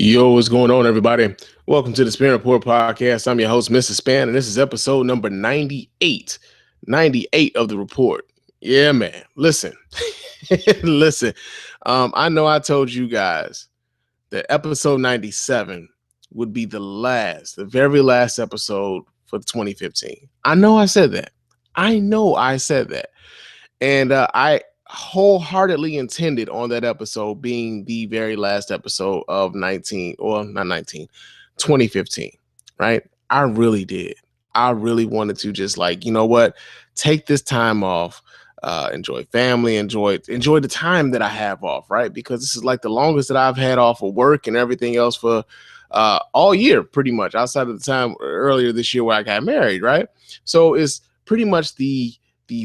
Yo, what's going on, everybody? Welcome to the Spann Report podcast. I'm your host, Mr. Spann, and this is episode number 98. 98 of the report. Yeah, man. Listen, listen. I know I told you guys that episode 97 would be the very last episode for 2015. I know I said that. And I wholeheartedly intended on that episode being the very last episode of 2015, right? I really did. I really wanted to just like, you know what, take this time off, enjoy family, enjoy the time that I have off, right? Because this is like the longest that I've had off of work and everything else for all year, pretty much, outside of the time earlier this year where I got married, right? So it's pretty much the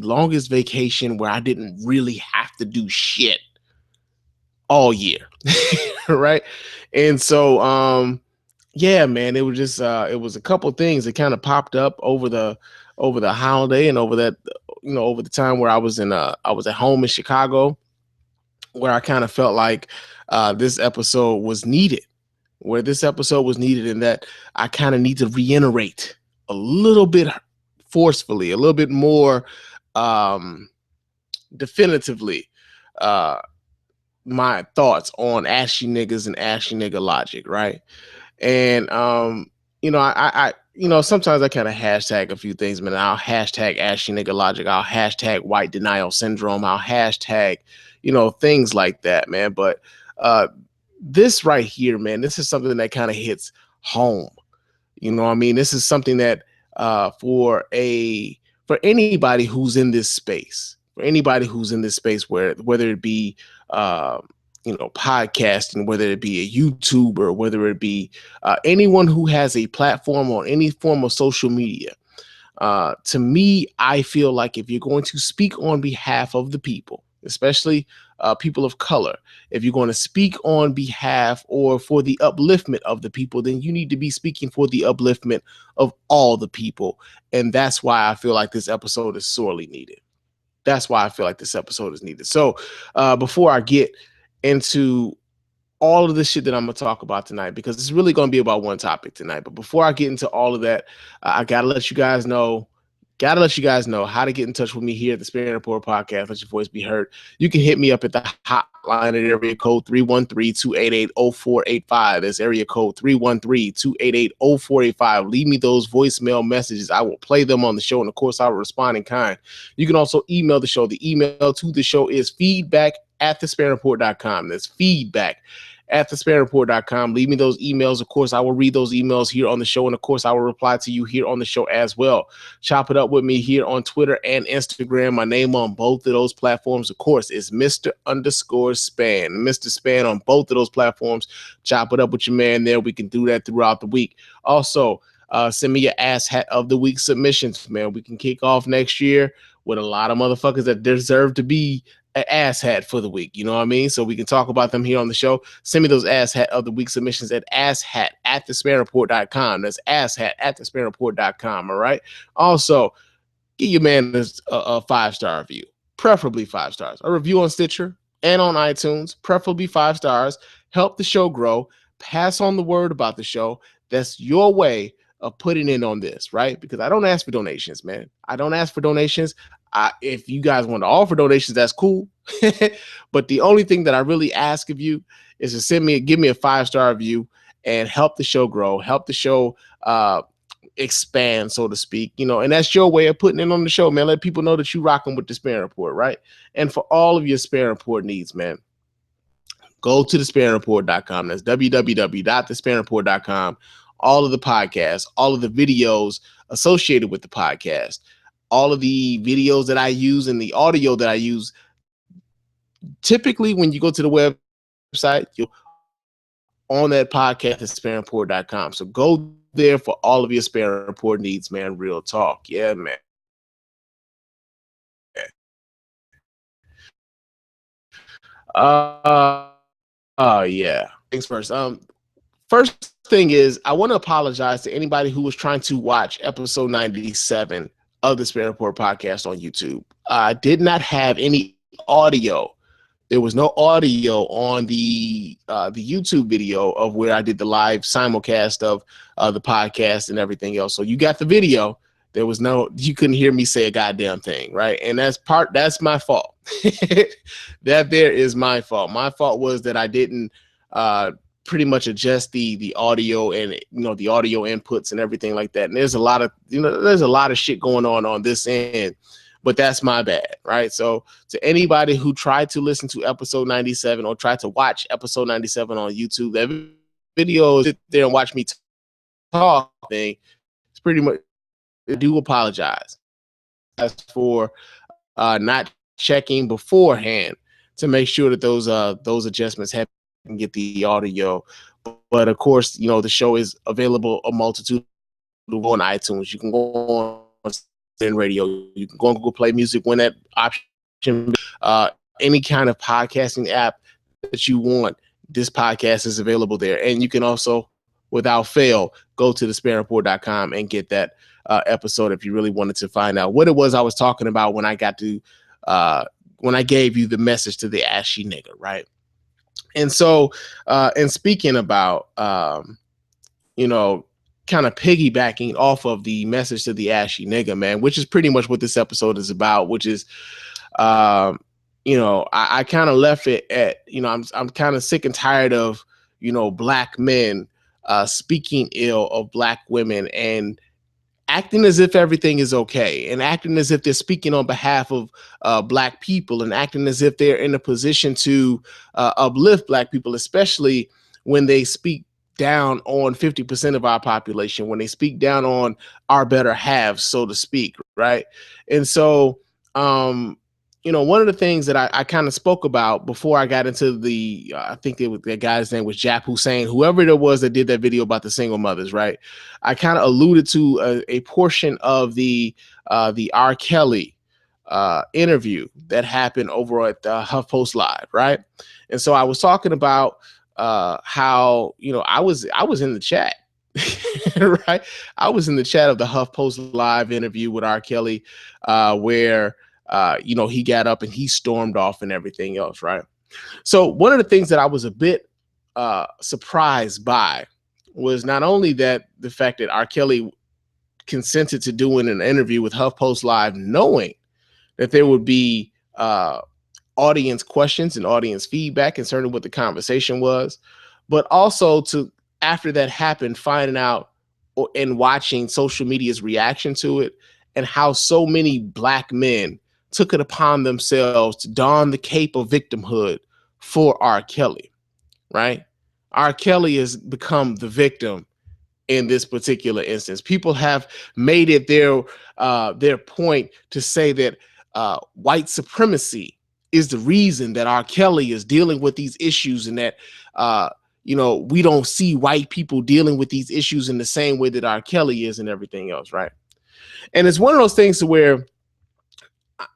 longest vacation where I didn't really have to do shit all year. Right. And so yeah, man, it was just it was a couple things that kind of popped up over the holiday and over that, over the time where I was at home in Chicago, where I kind of felt like this episode was needed, and that I kind of need to reiterate a little bit forcefully, a little bit more definitively my thoughts on ashy niggas and ashy nigga logic, right? And sometimes I kind of hashtag a few things, man. I'll hashtag ashy nigga logic, I'll hashtag white denial syndrome, I'll hashtag, things like that, man. But this right here, man, this is something that kind of hits home. You know what I mean? This is something that for anybody who's in this space, where whether it be podcasting, whether it be a YouTuber, whether it be anyone who has a platform on any form of social media. To me, I feel like if you're going to speak on behalf of the people, especially people of color, if you're going to speak on behalf or for the upliftment of the people, then you need to be speaking for the upliftment of all the people. And that's why I feel like this episode is sorely needed. So before I get into all of the shit that I'm going to talk about tonight, because it's really going to be about one topic tonight. But before I get into all of that, I got to let you guys know how to get in touch with me here at the Spann Report podcast. Let your voice be heard. You can hit me up at the hotline at area code 313-288-0485. That's area code 313-288-0485. Leave me those voicemail messages. I will play them on the show, and of course, I will respond in kind. You can also email the show. The email to the show is feedback@thespannreport.com. That's feedback@thespannreport.com. Leave me those emails. Of course, I will read those emails here on the show, and of course, I will reply to you here on the show as well. Chop it up with me here on Twitter and Instagram. My name on both of those platforms, of course, is Mr._Spann. Mr. Spann on both of those platforms. Chop it up with your man there. We can do that throughout the week. Also, send me your ass hat of the week submissions, man. We can kick off next year with a lot of motherfuckers that deserve to be an ass hat for the week. You know what I mean? So we can talk about them here on the show. Send me those ass hat of the week submissions at asshat@thespannreport.com. That's asshat@thespannreport.com. All right. Also, give your man a 5-star review, preferably 5 stars. A review on Stitcher and on iTunes, preferably 5 stars. Help the show grow. Pass on the word about the show. That's your way of putting in on this, right? Because I don't ask for donations, man. I don't ask for donations. If you guys want to offer donations, that's cool. But the only thing that I really ask of you is to give me a 5-star review and help the show grow, help the show expand, so to speak, and that's your way of putting in on the show, man. Let people know that you rocking with the Spann Report, right? And for all of your Spann Report needs, man, go to thespannreport.com. That's www.thespannreport.com. All of the podcasts, all of the videos associated with the podcast, all of the videos that I use and the audio that I use. Typically, when you go to the website, you're on that podcast at SpannReport.com. So go there for all of your Spann Report needs, man. Real talk. Yeah, man. Yeah. Things first. First thing is, I want to apologize to anybody who was trying to watch episode 97 of the Spann Report podcast on YouTube. I did not have any audio There was no audio on the YouTube video of where I did the live simulcast of the podcast and everything else. So you got the video. There was no, you couldn't hear me say a goddamn thing, right? And that's my fault. That there is my fault. My fault was that I didn't pretty much adjust the audio and the audio inputs and everything like that. And there's a lot of shit going on this end, but that's my bad, right? So to anybody who tried to listen to episode 97 or tried to watch episode 97 on YouTube, that video, sit there and watch me talk thing, it's pretty much, I do apologize as for not checking beforehand to make sure that those adjustments happen and get the audio. But of course, the show is available a multitude on iTunes. You can go on radio. You can go on Google Play Music when that option. Any kind of podcasting app that you want, this podcast is available there. And you can also, without fail, go to thespanreport.com and get that episode if you really wanted to find out what it was I was talking about when I got to when I gave you the message to the ashy nigga, right? And so, and speaking about, kind of piggybacking off of the message to the ashy nigga, man, which is pretty much what this episode is about, which is, I kind of left it at, I'm kind of sick and tired of, black men speaking ill of black women and acting as if everything is okay, and acting as if they're speaking on behalf of black people, and acting as if they're in a position to uplift black people, especially when they speak down on 50% of our population, when they speak down on our better halves, so to speak, right? And so, one of the things that I kind of spoke about before I got into the, I think the guy's name was Jap Hussein, whoever it was that did that video about the single mothers, right? I kind of alluded to a portion of the R. Kelly interview that happened over at the HuffPost Live, right? And so I was talking about how, I was in the chat, right? I was in the chat of the HuffPost Live interview with R. Kelly, where he got up and he stormed off and everything else, right? So one of the things that I was a bit surprised by was not only that the fact that R. Kelly consented to doing an interview with HuffPost Live, knowing that there would be audience questions and audience feedback concerning what the conversation was, but also to, after that happened, finding out and watching social media's reaction to it and how so many black men took it upon themselves to don the cape of victimhood for R. Kelly, right? R. Kelly has become the victim in this particular instance. People have made it their point to say that white supremacy is the reason that R. Kelly is dealing with these issues, and that we don't see white people dealing with these issues in the same way that R. Kelly is, and everything else, right? And it's one of those things to where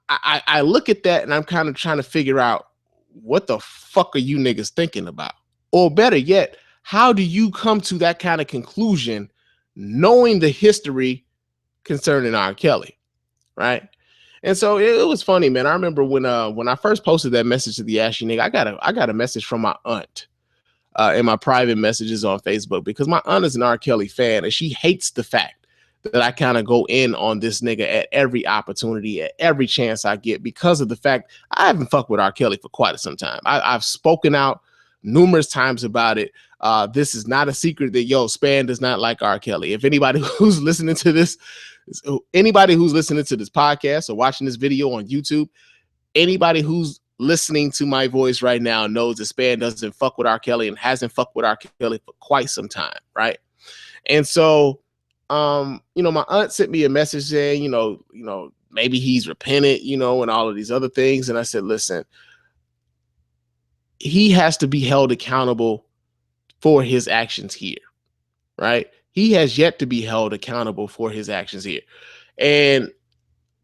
I look at that and I'm kind of trying to figure out, what the fuck are you niggas thinking about? Or better yet, how do you come to that kind of conclusion knowing the history concerning R. Kelly, right? And so it was funny, man. I remember when I first posted that message to the ashy nigga, I got a message from my aunt in my private messages on Facebook, because my aunt is an R. Kelly fan and she hates the fact that I kind of go in on this nigga at every opportunity, at every chance I get, because of the fact I haven't fucked with R. Kelly for quite some time. I've spoken out numerous times about it. This is not a secret that, Spann does not like R. Kelly. If anybody who's listening to this, podcast or watching this video on YouTube, anybody who's listening to my voice right now knows that Spann doesn't fuck with R. Kelly and hasn't fucked with R. Kelly for quite some time, right? And so, my aunt sent me a message saying, maybe he's repentant, and all of these other things. And I said, listen, he has to be held accountable for his actions here, right? He has yet to be held accountable for his actions here. And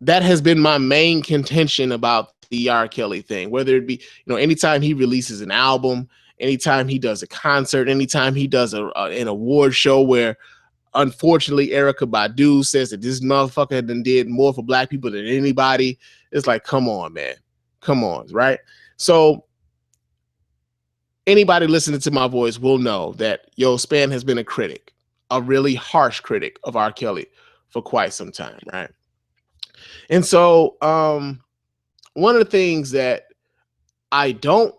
that has been my main contention about the R. Kelly thing, whether it be, anytime he releases an album, anytime he does a concert, anytime he does an award show where, unfortunately, Erykah Badu says that this motherfucker did more for black people than anybody. It's like, come on, man. Come on, right? So Anybody listening to my voice will know that Spann has been a critic, a really harsh critic of R. Kelly for quite some time, right? And so one of the things that I don't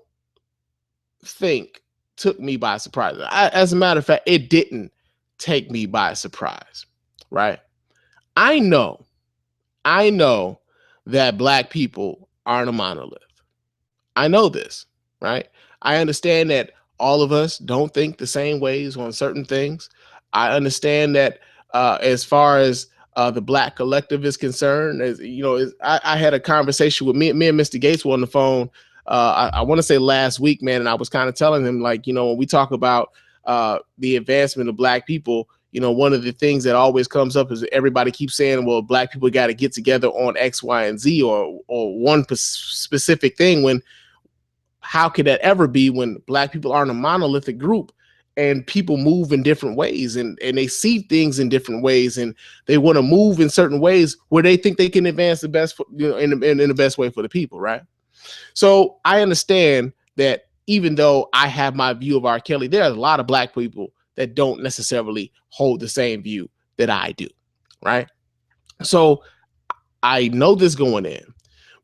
think took me by surprise, as a matter of fact, it didn't take me by surprise, right? I know, I know that Black people aren't a monolith. I know this, right? I understand that all of us don't think the same ways on certain things. I understand that as far as the Black collective is concerned, as you know, I had a conversation with me and Mr. Gates were on the phone. I want to say last week, man, and I was kind of telling him, like, when we talk about the advancement of Black people, one of the things that always comes up is everybody keeps saying, well, Black people got to get together on X, Y, and Z, or one specific thing, when how could that ever be when Black people aren't a monolithic group, and people move in different ways, and they see things in different ways, and they want to move in certain ways where they think they can advance the best, in the best way for the people, right? So I understand that even though I have my view of R. Kelly, there are a lot of Black people that don't necessarily hold the same view that I do, right? So I know this going in,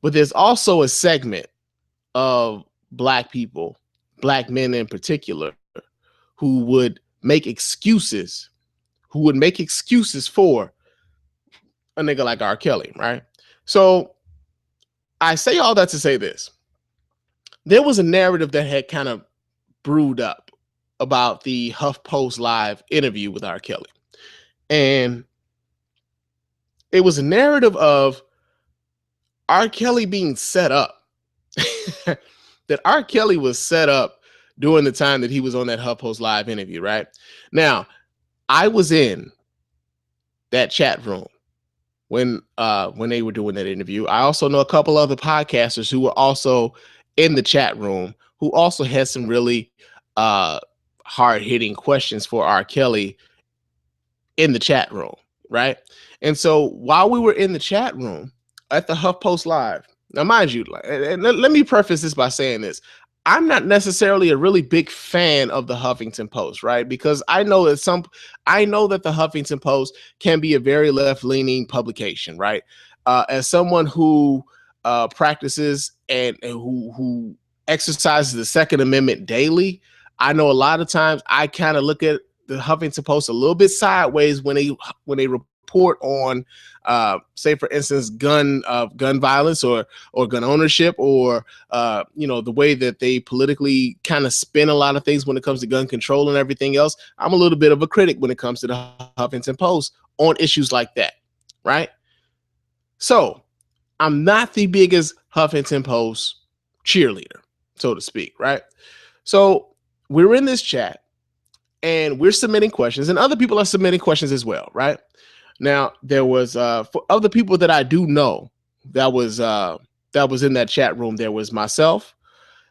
but there's also a segment of Black people, Black men in particular, who would make excuses, for a nigga like R. Kelly, right? So I say all that to say this. There was a narrative that had kind of brewed up about the HuffPost Live interview with R. Kelly. And it was a narrative of R. Kelly being set up. That R. Kelly was set up during the time that he was on that HuffPost Live interview, right? Now, I was in that chat room when they were doing that interview. I also know a couple other podcasters who were also in the chat room who also had some really hard-hitting questions for R. Kelly in the chat room, right? And so while we were in the chat room at the HuffPost Live, now mind you, and let me preface this by saying this. I'm not necessarily a really big fan of the Huffington Post, right? Because I know that the Huffington Post can be a very left-leaning publication, right? As someone who practices and who exercises the Second Amendment daily, I know a lot of times I kind of look at the Huffington Post a little bit sideways when they report on, say for instance, gun violence or gun ownership, or the way that they politically kind of spin a lot of things when it comes to gun control and everything else. I'm a little bit of a critic when it comes to the Huffington Post on issues like that, right? So I'm not the biggest Huffington Post cheerleader, so to speak, right? So we're in this chat and we're submitting questions, and other people are submitting questions as well, right? Now, there was for other people that I do know that was in that chat room. There was myself,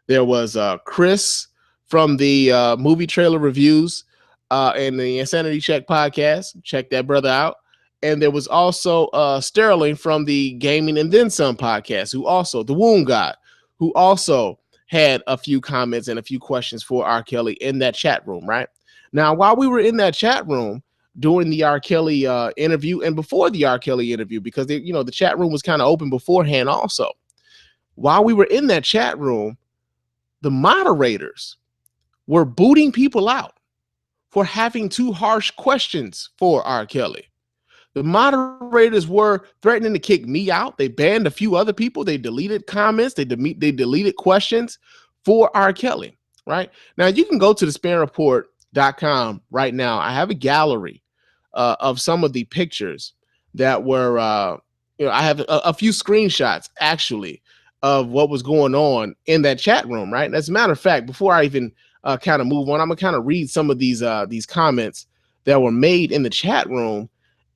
there was Chris from the movie trailer reviews and the Insanity Check podcast. Check that brother out. And there was also Sterling from the Gaming and Then Some podcast, who also, the Womb God, who also had a few comments and a few questions for R. Kelly in that chat room, right? Now, while we were in that chat room during the R. Kelly interview and before the R. Kelly interview, because the chat room was kind of open beforehand also. While we were in that chat room, the moderators were booting people out for having too harsh questions for R. Kelly. The moderators were threatening to kick me out. They banned a few other people. They deleted comments. They deleted questions for R. Kelly, right? Now, you can go to the SpannReport.com right now. I have a gallery of some of the pictures that were, I have a few screenshots, actually, of what was going on in that chat room, right? And as a matter of fact, before I even kind of move on, I'm going to kind of read some of these comments that were made in the chat room.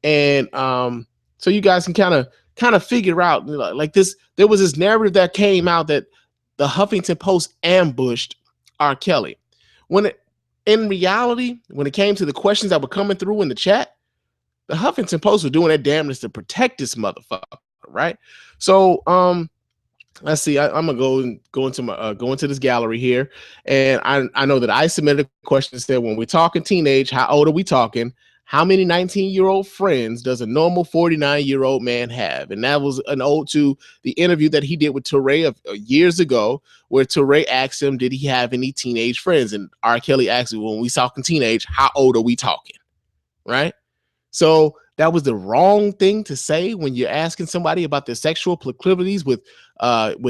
And so you guys can kind of figure out, like this, there was this narrative that came out that the Huffington Post ambushed R. Kelly. In reality, when it came to the questions that were coming through in the chat, the Huffington Post were doing their damnedest to protect this motherfucker, right? So let's see. I'm gonna go into my go into this gallery here, and I know that I submitted a question that said, when we're talking teenage, how old are we talking? How many 19-year-old friends does a normal 49-year-old man have? And that was an ode to the interview that he did with Touré years ago, where Touré asked him, did he have any teenage friends? And R. Kelly asked him, when we talking teenage, how old are we talking? Right? So that was the wrong thing to say when you're asking somebody about their sexual proclivities with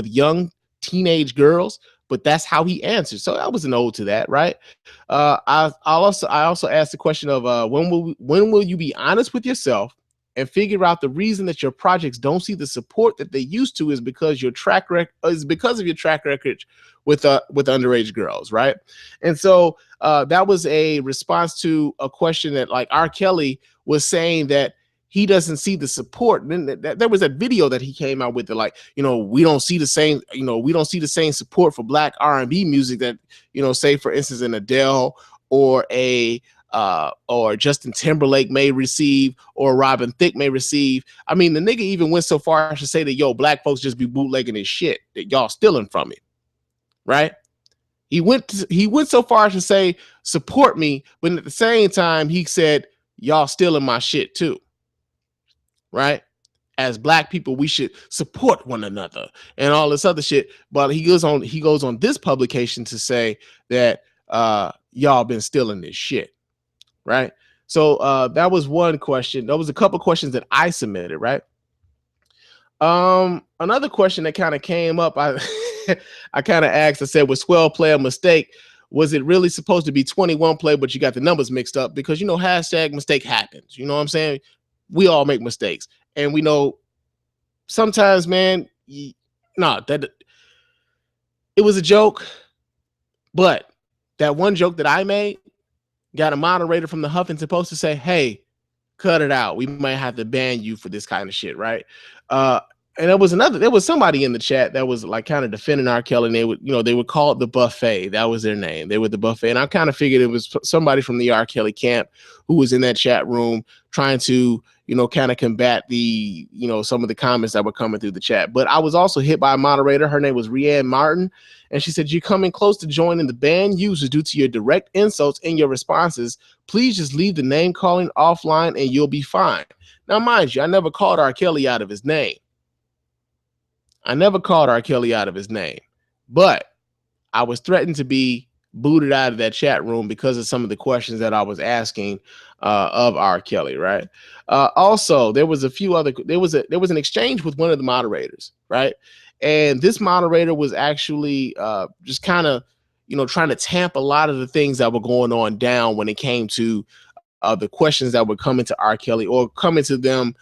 young teenage girls. But that's how he answered. So that was an ode to that, right? I also asked the question of when will you be honest with yourself and figure out the reason that your projects don't see the support that they used to is because your track record is because of your track record with underage girls, right? And so that was a response to a question that like R. Kelly was saying that he doesn't see the support. And then there was a video that he came out with that, like, we don't see the same, we don't see the same support for black R&B music that, say for instance, an Adele or Justin Timberlake may receive, or Robin Thicke may receive. I mean, the nigga even went so far as to say that, black folks just be bootlegging his shit, that y'all stealing from it, right? He went so far as to say, support me, but at the same time, he said, y'all stealing my shit too, right? As black people, we should support one another and all this other shit. But he goes on this publication to say that y'all been stealing this shit, right? So that was one question. There was a couple questions that I submitted, right? Another question that kind of came up, I I kind of asked, I said, was 12 play a mistake? Was it really supposed to be 21 play, but you got the numbers mixed up? Because hashtag mistake happens. You know what I'm saying? We all make mistakes. And we know sometimes, man, that it was a joke, but that one joke that I made got a moderator from the Huffington Post to say, hey, cut it out. We might have to ban you for this kind of shit, right? And there was somebody in the chat that was like kind of defending R. Kelly, and they would call it the buffet. That was their name. They were the buffet. And I kind of figured it was somebody from the R. Kelly camp who was in that chat room trying to, kind of combat the, some of the comments that were coming through the chat. But I was also hit by a moderator. Her name was Rianne Martin. And she said, you're coming close to joining the banned users due to your direct insults in your responses. Please just leave the name calling offline and you'll be fine. Now, mind you, I never called R. Kelly out of his name. But I was threatened to be booted out of that chat room because of some of the questions that I was asking of R. Kelly, right? Also, there was an exchange with one of the moderators, right? And this moderator was actually just kind of, trying to tamp a lot of the things that were going on down when it came to the questions that were coming to R. Kelly or coming to them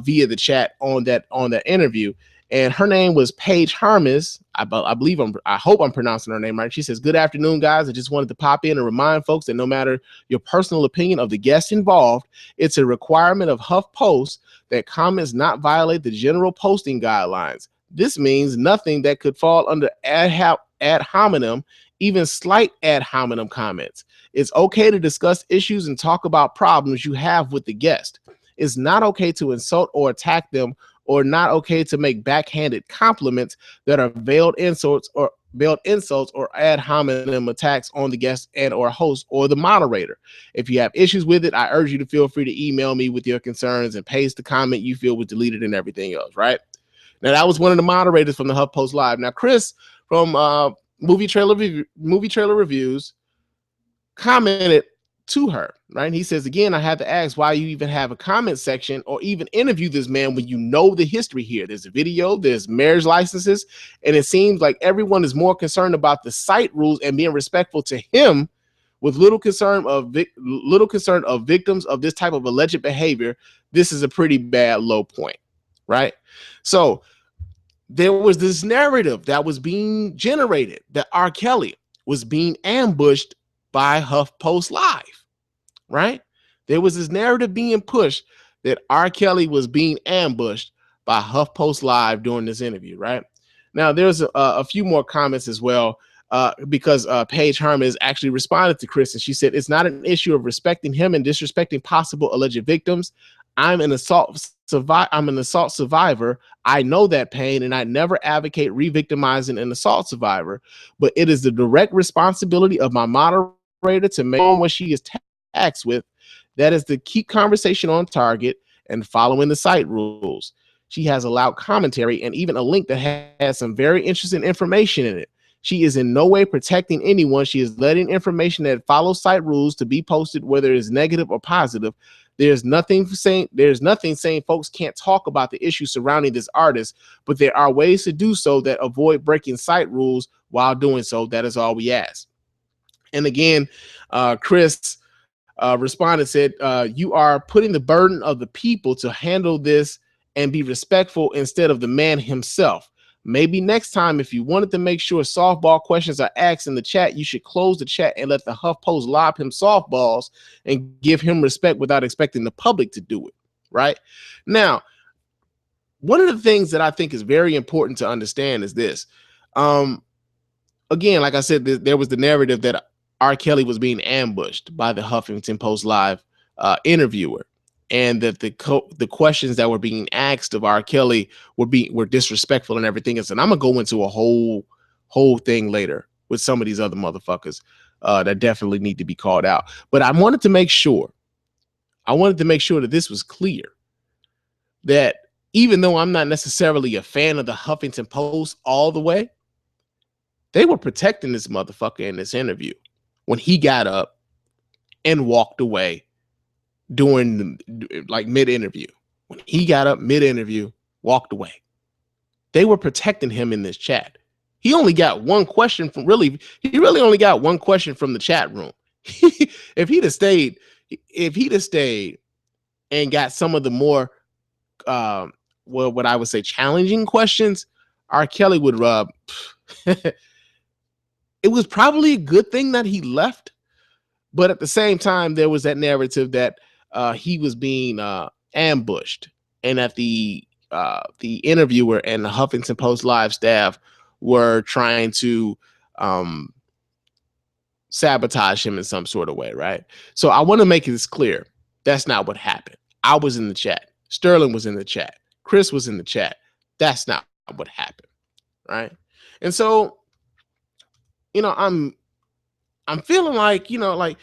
via the chat on that interview. And her name was Paige Hermes. I hope I'm pronouncing her name right. She says, good afternoon, guys. I just wanted to pop in and remind folks that no matter your personal opinion of the guest involved, it's a requirement of HuffPost that comments not violate the general posting guidelines. This means nothing that could fall under ad hominem, even slight ad hominem comments. It's okay to discuss issues and talk about problems you have with the guest. It's not okay to insult or attack them, or not okay to make backhanded compliments that are veiled insults or ad hominem attacks on the guest and or host or the moderator. If you have issues with it, I urge you to feel free to email me with your concerns and paste the comment you feel was deleted and everything else, right? Now, that was one of the moderators from the HuffPost Live. Now, Chris from Movie Trailer Reviews commented to her, right? He says, again, I have to ask why you even have a comment section or even interview this man when you know the history here. There's a video, there's marriage licenses, and it seems like everyone is more concerned about the site rules and being respectful to him with little concern of victims of this type of alleged behavior. This is a pretty bad low point, right? So there was this narrative that was being generated that R. Kelly was being ambushed by HuffPost Live, right? There was this narrative being pushed that R. Kelly was being ambushed by HuffPost Live during this interview, right? Now, there's a few more comments as well. because Paige Harmon has actually responded to Chris, and she said it's not an issue of respecting him and disrespecting possible alleged victims. I'm an assault survivor. I know that pain, and I never advocate re-victimizing an assault survivor. But it is the direct responsibility of my moderator to make on what she is taxed with. That is to keep conversation on target and following the site rules. She has allowed commentary and even a link that has some very interesting information in it. She is in no way protecting anyone. She is letting information that follows site rules to be posted, whether it is negative or positive. There's nothing saying folks can't talk about the issues surrounding this artist, but there are ways to do so that avoid breaking site rules while doing so. That is all we ask. And again, Chris responded, said, you are putting the burden of the people to handle this and be respectful instead of the man himself. Maybe next time, if you wanted to make sure softball questions are asked in the chat, you should close the chat and let the HuffPost lob him softballs and give him respect without expecting the public to do it. Right now, one of the things that I think is very important to understand is this. Again, like I said, there was the narrative that R. Kelly was being ambushed by the Huffington Post Live interviewer, and that the questions that were being asked of R. Kelly were disrespectful and everything else. And I'm gonna go into a whole thing later with some of these other motherfuckers that definitely need to be called out. But I wanted to make sure that this was clear, that even though I'm not necessarily a fan of the Huffington Post all the way, they were protecting this motherfucker in this interview when he got up and walked away during mid-interview. When he got up mid-interview, walked away. They were protecting him in this chat. He only got one question from he really only got one question from the chat room. If he'd have stayed and got some of the more what I would say challenging questions, R. Kelly would it was probably a good thing that he left, but at the same time, there was that narrative that he was being ambushed, and that the interviewer and the Huffington Post Live staff were trying to sabotage him in some sort of way, right? So I want to make this clear. That's not what happened. I was in the chat. Sterling was in the chat. Chris was in the chat. That's not what happened, right? And so, I'm feeling like, like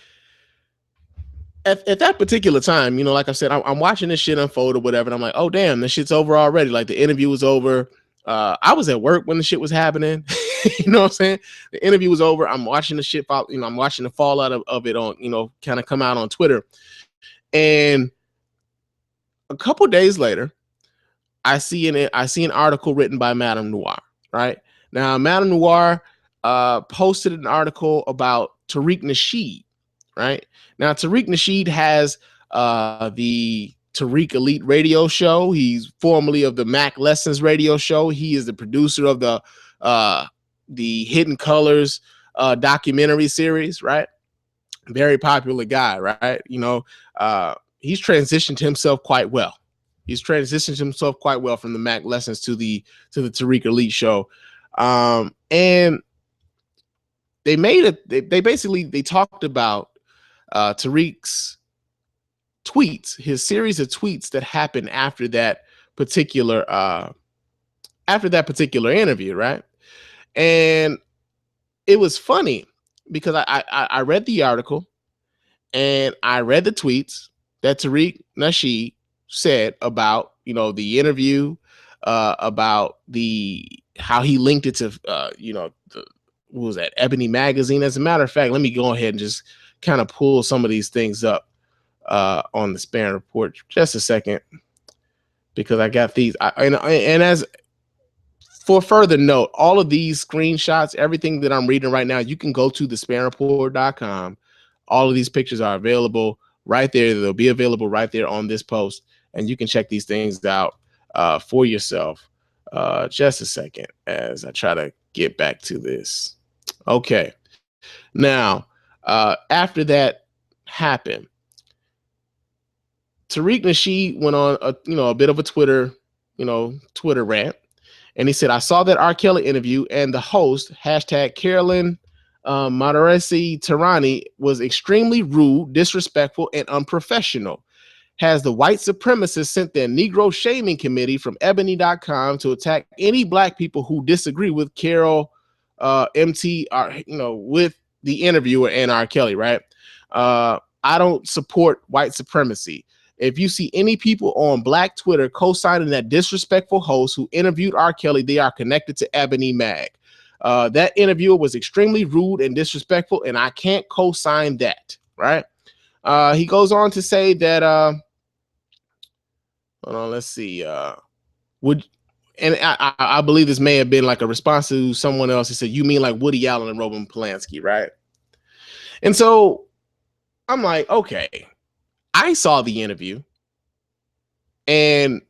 at that particular time, like I said, I'm watching this shit unfold or whatever, and I'm like, oh damn, this shit's over already. Like the interview was over. I was at work when the shit was happening. You know what I'm saying? The interview was over. I'm watching the shit fall, I'm watching the fallout of it on, kind of come out on Twitter. And a couple days later, I see an article written by Madame Noir. Right now, Madame Noir posted an article about Tariq Nasheed. Right now, Tariq Nasheed has the Tariq Elite radio show. He's formerly of the Mac Lessons radio show. He is the producer of the Hidden Colors documentary series. Right, very popular guy. Right, he's transitioned himself quite well. He's transitioned himself quite well from the Mac Lessons to the Tariq Elite show, and they made it. They basically talked about Tariq's tweets, his series of tweets that happened after that particular interview, right? And it was funny because I read the article and I read the tweets that Tariq Nasheed said about the interview, about how he linked it to what was that, Ebony Magazine. As a matter of fact, let me go ahead and just kind of pull some of these things up on the Spann report just a second, because I got these. And as for further note, all of these screenshots, everything that I'm reading right now, you can go to the SpannReport.com. All of these pictures are available right there. They'll be available right there on this post, and you can check these things out for yourself. Just a second as I try to get back to this. Okay. Now, after that happened, Tariq Nasheed went on a bit of a Twitter rant, And he said, I saw that R. Kelly interview, and the host, hashtag Carolyn Madaresi Tarani, was extremely rude, disrespectful, and unprofessional. Has the white supremacists sent their Negro shaming committee from ebony.com to attack any black people who disagree with Carol MT, with the interviewer and R. Kelly, right? I don't support white supremacy. If you see any people on Black Twitter co-signing that disrespectful host who interviewed R. Kelly, they are connected to Ebony Mag. That interviewer was extremely rude and disrespectful, and I can't co-sign that, right? He goes on to say that, hold on, let's see. I believe this may have been like a response to someone else. He said, you mean like Woody Allen and Roman Polanski, right? And so I'm like, okay, I saw the interview and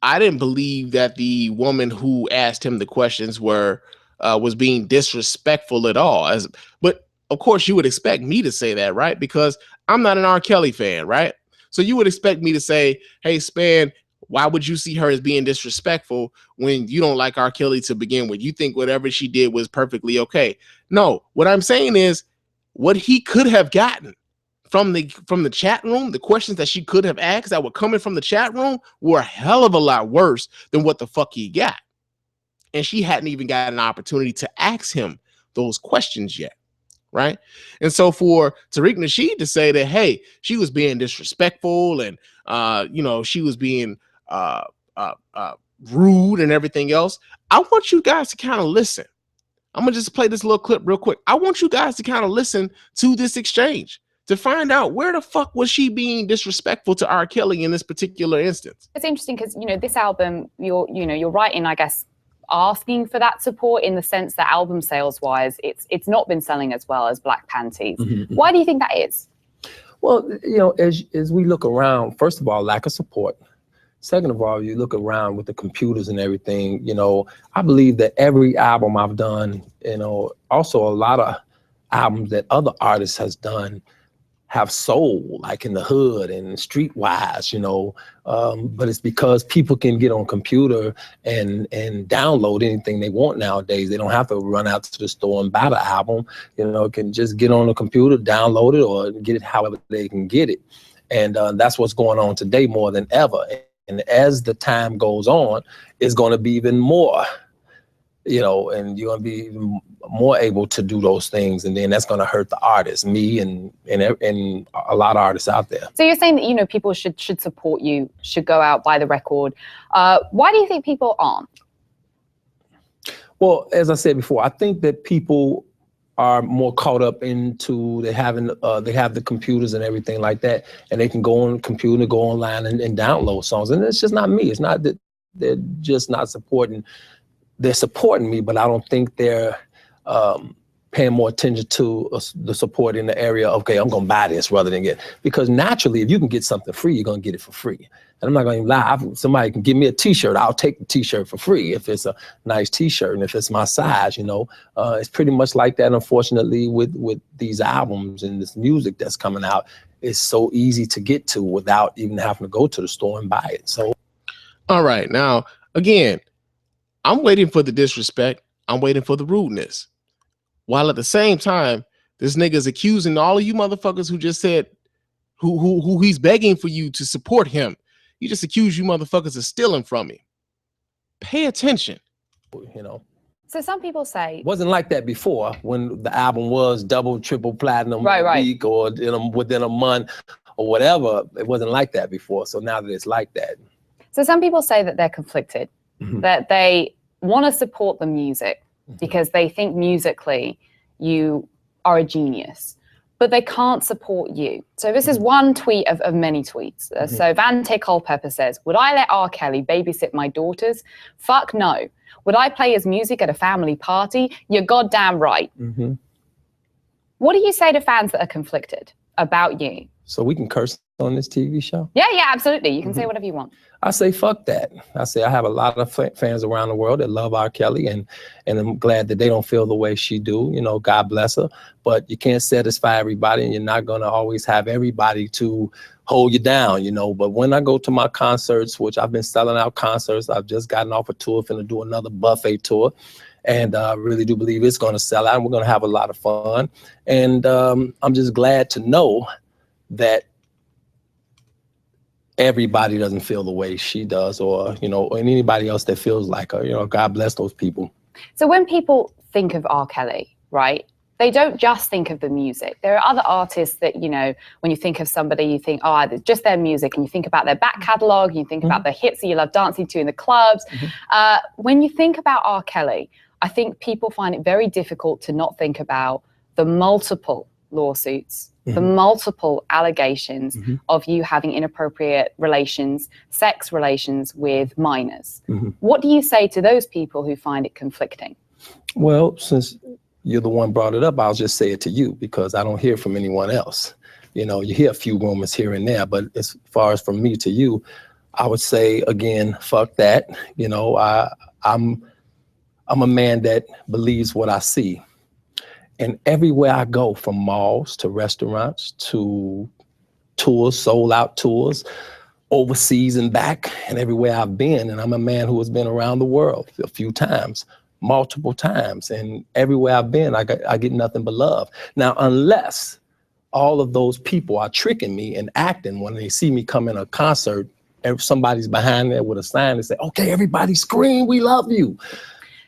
I didn't believe that the woman who asked him the questions was being disrespectful at all. But of course you would expect me to say that, right? Because I'm not an R. Kelly fan, right? So you would expect me to say, hey, Spann, why would you see her as being disrespectful when you don't like R. Kelly to begin with? You think whatever she did was perfectly okay. No, what I'm saying is what he could have gotten from the chat room, the questions that she could have asked that were coming from the chat room were a hell of a lot worse than what the fuck he got. And she hadn't even got an opportunity to ask him those questions yet, right? And so for Tariq Nasheed to say that, hey, she was being disrespectful and she was being rude and everything else, I want you guys to kind of listen. I'm gonna just play this little clip real quick. I want you guys to kind of listen to this exchange to find out where the fuck was she being disrespectful to R. Kelly in this particular instance. It's interesting because, this album, you're writing, I guess, asking for that support in the sense that album sales wise, it's not been selling as well as Black Panties. Mm-hmm. Why do you think that is? Well, as we look around, first of all, lack of support. Second of all, you look around with the computers and everything, I believe that every album I've done, also a lot of albums that other artists has done have sold, like in the hood and streetwise, but it's because people can get on computer and download anything they want nowadays. They don't have to run out to the store and buy the album, can just get on the computer, download it, or get it however they can get it. And that's what's going on today more than ever. And as the time goes on, it's going to be even more, and you're going to be even more able to do those things. And then that's going to hurt the artist, me and a lot of artists out there. So you're saying that, people should support you, should go out, buy the record. Why do you think people aren't? Well, as I said before, I think that people are more caught up into they have the computers and everything like that, and they can go on the computer, go online and download songs. And it's just not me. It's not that they're just not supporting. They're supporting me, but I don't think they're paying more attention to the support in the area. Okay, I'm gonna buy this rather than because naturally, if you can get something free, you're gonna get it for free. And I'm not gonna even lie. Somebody can give me a T-shirt, I'll take the T-shirt for free if it's a nice T-shirt and if it's my size. It's pretty much like that. Unfortunately, with these albums and this music that's coming out, it's so easy to get to without even having to go to the store and buy it. So, all right, now again, I'm waiting for the disrespect. I'm waiting for the rudeness. While at the same time, this nigga's accusing all of you motherfuckers who just said who he's begging for you to support him. He just accused you motherfuckers of stealing from him. Pay attention. So some people say it wasn't like that before when the album was double, triple platinum a week or within a month or whatever. It wasn't like that before. So now that it's like that. So some people say that they're conflicted, that they want to support the music because they think musically you are a genius, but they can't support you. So this is one tweet of many tweets. So Vante Culpepper says, would I let R. Kelly babysit my daughters? Fuck no. Would I play his music at a family party? You're goddamn right. What do you say to fans that are conflicted about you? So we can curse on this TV show? Yeah, absolutely. You can say whatever you want. I say fuck that. I say I have a lot of fans around the world that love R. Kelly, and I'm glad that they don't feel the way she do. God bless her. But you can't satisfy everybody, and you're not going to always have everybody to hold you down, But when I go to my concerts, which I've been selling out concerts, I've just gotten off a tour, finna do another buffet tour. And I really do believe it's going to sell out and we're going to have a lot of fun. And I'm just glad to know that everybody doesn't feel the way she does, or anybody else that feels like her. God bless those people. So when people think of R. Kelly, right, they don't just think of the music. There are other artists that, when you think of somebody, you think, oh, it's just their music, and you think about their back catalog, you think about the hits that you love dancing to in the clubs. When you think about R. Kelly, I think people find it very difficult to not think about the multiple lawsuits, the multiple allegations of you having inappropriate relations, sex relations with minors. What do you say to those people who find it conflicting? Well, since you're the one brought it up, I'll just say it to you because I don't hear from anyone else. You hear a few rumors here and there, but as far as from me to you, I would say, again, fuck that. I'm a man that believes what I see. And everywhere I go, from malls to restaurants to tours, sold out tours, overseas and back, and everywhere I've been, and I'm a man who has been around the world a few times, multiple times, and everywhere I've been, I get nothing but love. Now, unless all of those people are tricking me and acting when they see me come in a concert, and somebody's behind there with a sign and say, okay, everybody scream, we love you.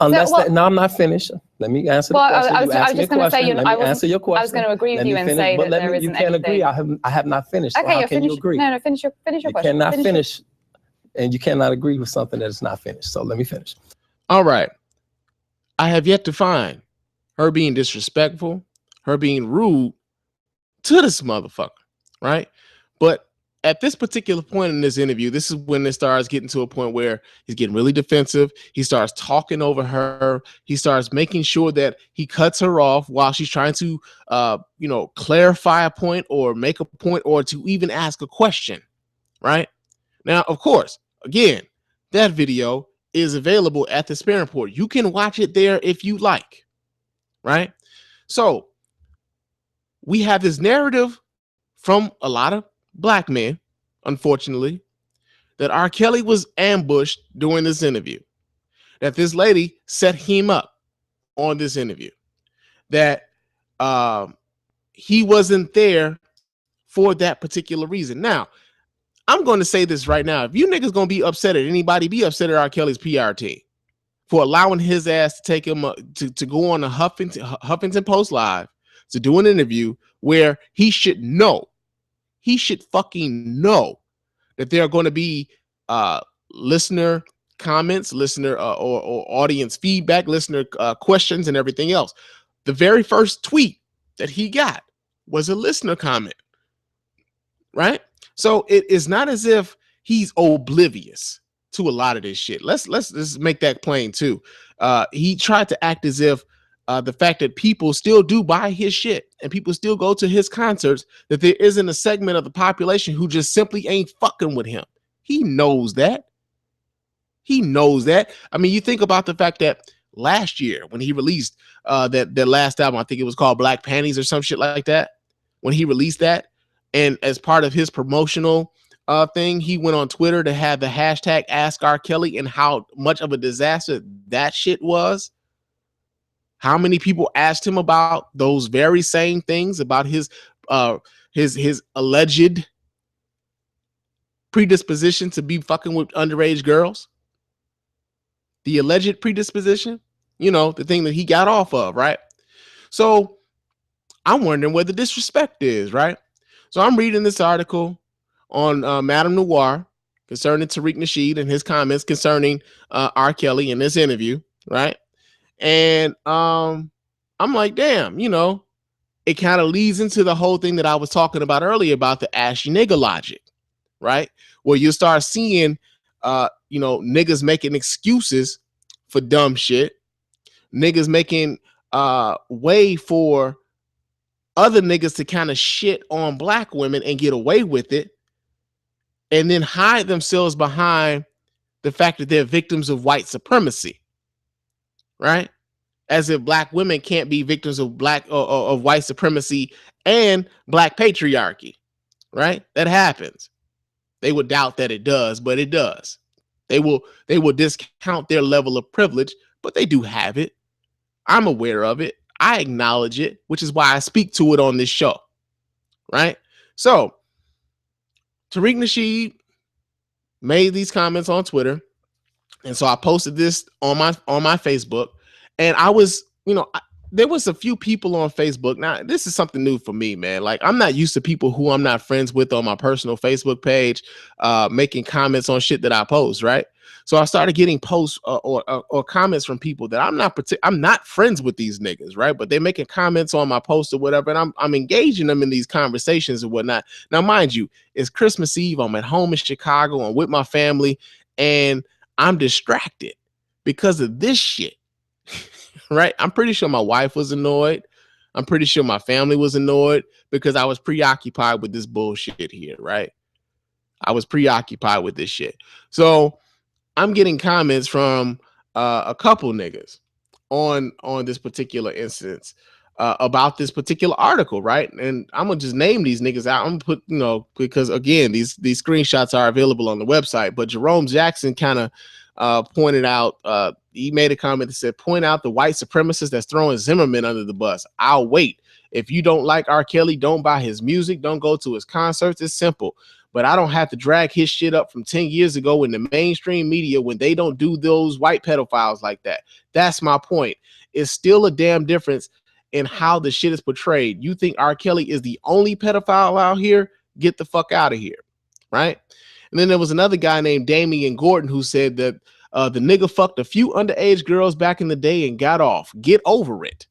Unless no, I'm not finished. Let me answer the question. I was just going to say, answer your question. I was going to agree with you and say that there isn't anything. You can't agree. I have not finished. Okay, so how can you agree? No, finish your question. You cannot finish, and you cannot agree with something that is not finished. So let me finish. All right. I have yet to find her being disrespectful, her being rude to this motherfucker, right? But at this particular point in this interview, this is when it starts getting to a point where he's getting really defensive. He starts talking over her. He starts making sure that he cuts her off while she's trying to, clarify a point or make a point or to even ask a question, right? Now, of course, again, that video is available at the Spann Report. You can watch it there if you like, right? So we have this narrative from a lot of Black men, unfortunately, that R. Kelly was ambushed during this interview, that this lady set him up on this interview, that he wasn't there for that particular reason. Now, I'm going to say this right now. If you niggas going to be upset at anybody, be upset at R. Kelly's PR team for allowing his ass to take him to go on a Huffington Post Live to do an interview where he should know. He should fucking know that there are going to be listener comments, listener or audience feedback, listener questions, and everything else. The very first tweet that he got was a listener comment, right? So it is not as if he's oblivious to a lot of this shit. Let's make that plain too. He tried to act as if the fact that people still do buy his shit and people still go to his concerts, that there isn't a segment of the population who just simply ain't fucking with him. He knows that. He knows that. I mean, you think about the fact that last year when he released that last album, I think it was called Black Panties or some shit like that. When he released that, and as part of his promotional thing, he went on Twitter to have the hashtag Ask R. Kelly, and how much of a disaster that shit was. How many people asked him about those very same things, about his alleged predisposition to be fucking with underage girls? The alleged predisposition, the thing that he got off of, right? So I'm wondering where the disrespect is, right? So I'm reading this article on Madame Noir concerning Tariq Nasheed and his comments concerning R. Kelly in this interview, right? And I'm like, damn, it kind of leads into the whole thing that I was talking about earlier about the ashy nigga logic, right? Where you start seeing, niggas making excuses for dumb shit, niggas making way for other niggas to kind of shit on Black women and get away with it, and then hide themselves behind the fact that they're victims of white supremacy, right? As if Black women can't be victims of of white supremacy and Black patriarchy, right? That happens. They would doubt that it does, but it does. They will discount their level of privilege, but they do have it. I'm aware of it. I acknowledge it, which is why I speak to it on this show, right? So Tariq Nasheed made these comments on Twitter, and so I posted this on my Facebook, and I was, there was a few people on Facebook. Now, this is something new for me, man. Like, I'm not used to people who I'm not friends with on my personal Facebook page making comments on shit that I post, right? So I started getting posts or comments from people that I'm not friends with these niggas, right? But they're making comments on my post or whatever, and I'm engaging them in these conversations and whatnot. Now, mind you, it's Christmas Eve. I'm at home in Chicago. I'm with my family, and I'm distracted because of this shit. Right? I'm pretty sure my wife was annoyed. I'm pretty sure my family was annoyed because I was preoccupied with this bullshit here, right? I was preoccupied with this shit. So I'm getting comments from a couple niggas on this particular instance about this particular article, right? And I'm gonna just name these niggas out. I'm gonna put, because again, these screenshots are available on the website. But Jerome Jackson kind of pointed out. He made a comment that said, "Point out the white supremacist that's throwing Zimmerman under the bus. I'll wait. If you don't like R. Kelly, don't buy his music. Don't go to his concerts. It's simple." But I don't have to drag his shit up from 10 years ago in the mainstream media when they don't do those white pedophiles like that. That's my point. It's still a damn difference in how the shit is portrayed. You think R. Kelly is the only pedophile out here? Get the fuck out of here, right? And then there was another guy named Damian Gordon who said that the nigga fucked a few underage girls back in the day and got off. Get over it.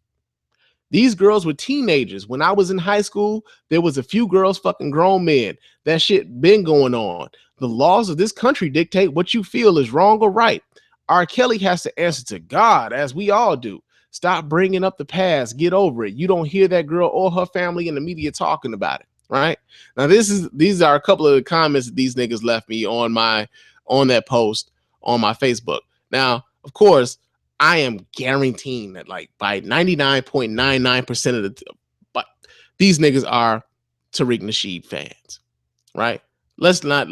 These girls were teenagers. When I was in high school, there was a few girls fucking grown men. That shit been going on. The laws of this country dictate what you feel is wrong or right. R. Kelly has to answer to God, as we all do. Stop bringing up the past. Get over it. You don't hear that girl or her family in the media talking about it, right? Now, these are a couple of the comments that these niggas left me on that post on my Facebook. Now, of course, I am guaranteeing that like by 99.99% of but these niggas are Tariq Nasheed fans, right? Let's not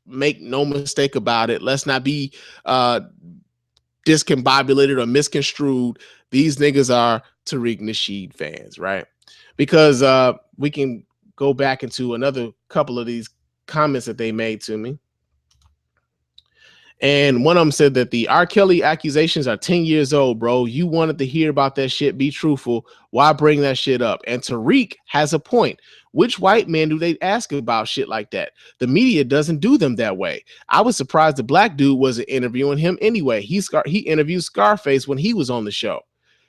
make no mistake about it. Let's not be discombobulated or misconstrued. These niggas are Tariq Nasheed fans, right? Because we can go back into another couple of these comments that they made to me. And one of them said that the R. Kelly accusations are 10 years old, bro. You wanted to hear about that shit. Be truthful. Why bring that shit up? And Tariq has a point. Which white men do they ask about shit like that? The media doesn't do them that way. I was surprised the black dude wasn't interviewing him anyway. He interviewed Scarface when he was on the show.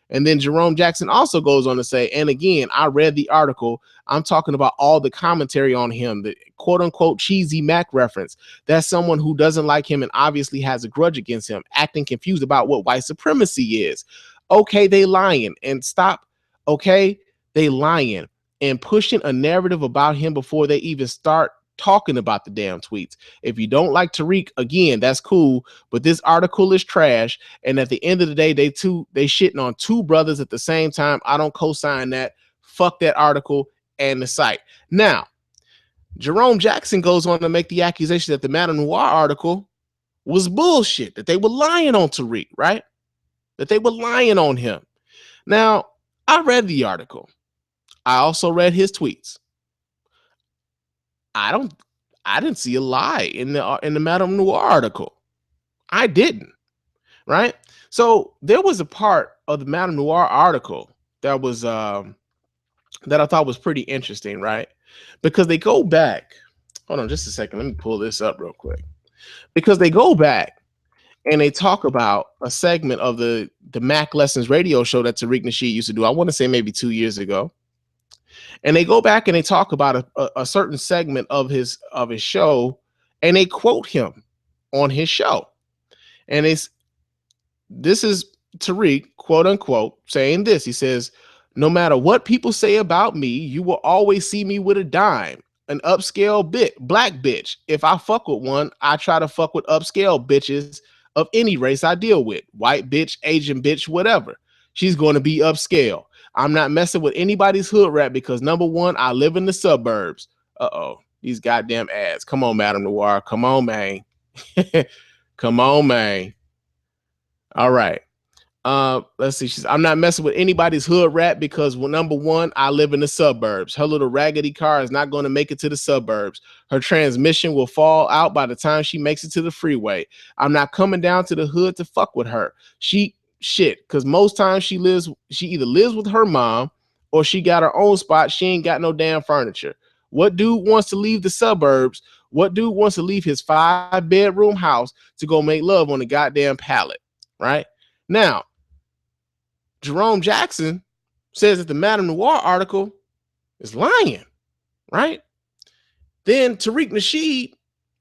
And then Jerome Jackson also goes on to say, and again, I read the article. I'm talking about all the commentary on him, the quote unquote cheesy Mac reference. That's someone who doesn't like him and obviously has a grudge against him, acting confused about what white supremacy is. Okay, they lying and stop. Okay, they lying and pushing a narrative about him before they even start talking about the damn tweets. If you don't like Tariq, again, that's cool, but this article is trash. And at the end of the day, they shitting on two brothers at the same time. I don't co-sign that. Fuck that article and the site. Now, Jerome Jackson goes on to make the accusation that the Madame Noir article was bullshit, that they were lying on Tariq, right? That they were lying on him. Now, I read the article. I also read his tweets. I didn't see a lie in the Madame Noir article. I didn't, right? So there was a part of the Madame Noir article that was that I thought was pretty interesting, right? Because they go back. Hold on just a second. Let me pull this up real quick. Because they go back and they talk about a segment of the Mac Lessons radio show that Tariq Nasheed used to do. I want to say maybe 2 years ago. And they go back and they talk about a certain segment of his show, and they quote him on his show. And this is Tariq, quote unquote, saying this. He says, "No matter what people say about me, you will always see me with a dime, an upscale black bitch. If I fuck with one, I try to fuck with upscale bitches of any race I deal with, white bitch, Asian bitch, whatever. She's going to be upscale. I'm not messing with anybody's hood rat because number one, I live in the suburbs. Uh-oh. These goddamn ads. Come on, Madame Noir. Come on, man. Come on, man. All right. Let's see. I'm not messing with anybody's hood rat because, well, number one, I live in the suburbs. Her little raggedy car is not going to make it to the suburbs. Her transmission will fall out by the time she makes it to the freeway. I'm not coming down to the hood to fuck with her. Because most times she either lives with her mom or she got her own spot. She ain't got no damn furniture. What dude wants to leave the suburbs? What dude wants to leave his 5-bedroom house to go make love on the goddamn pallet? Right now, Jerome Jackson says that the Madame Noir article is lying, right? Then Tariq Nasheed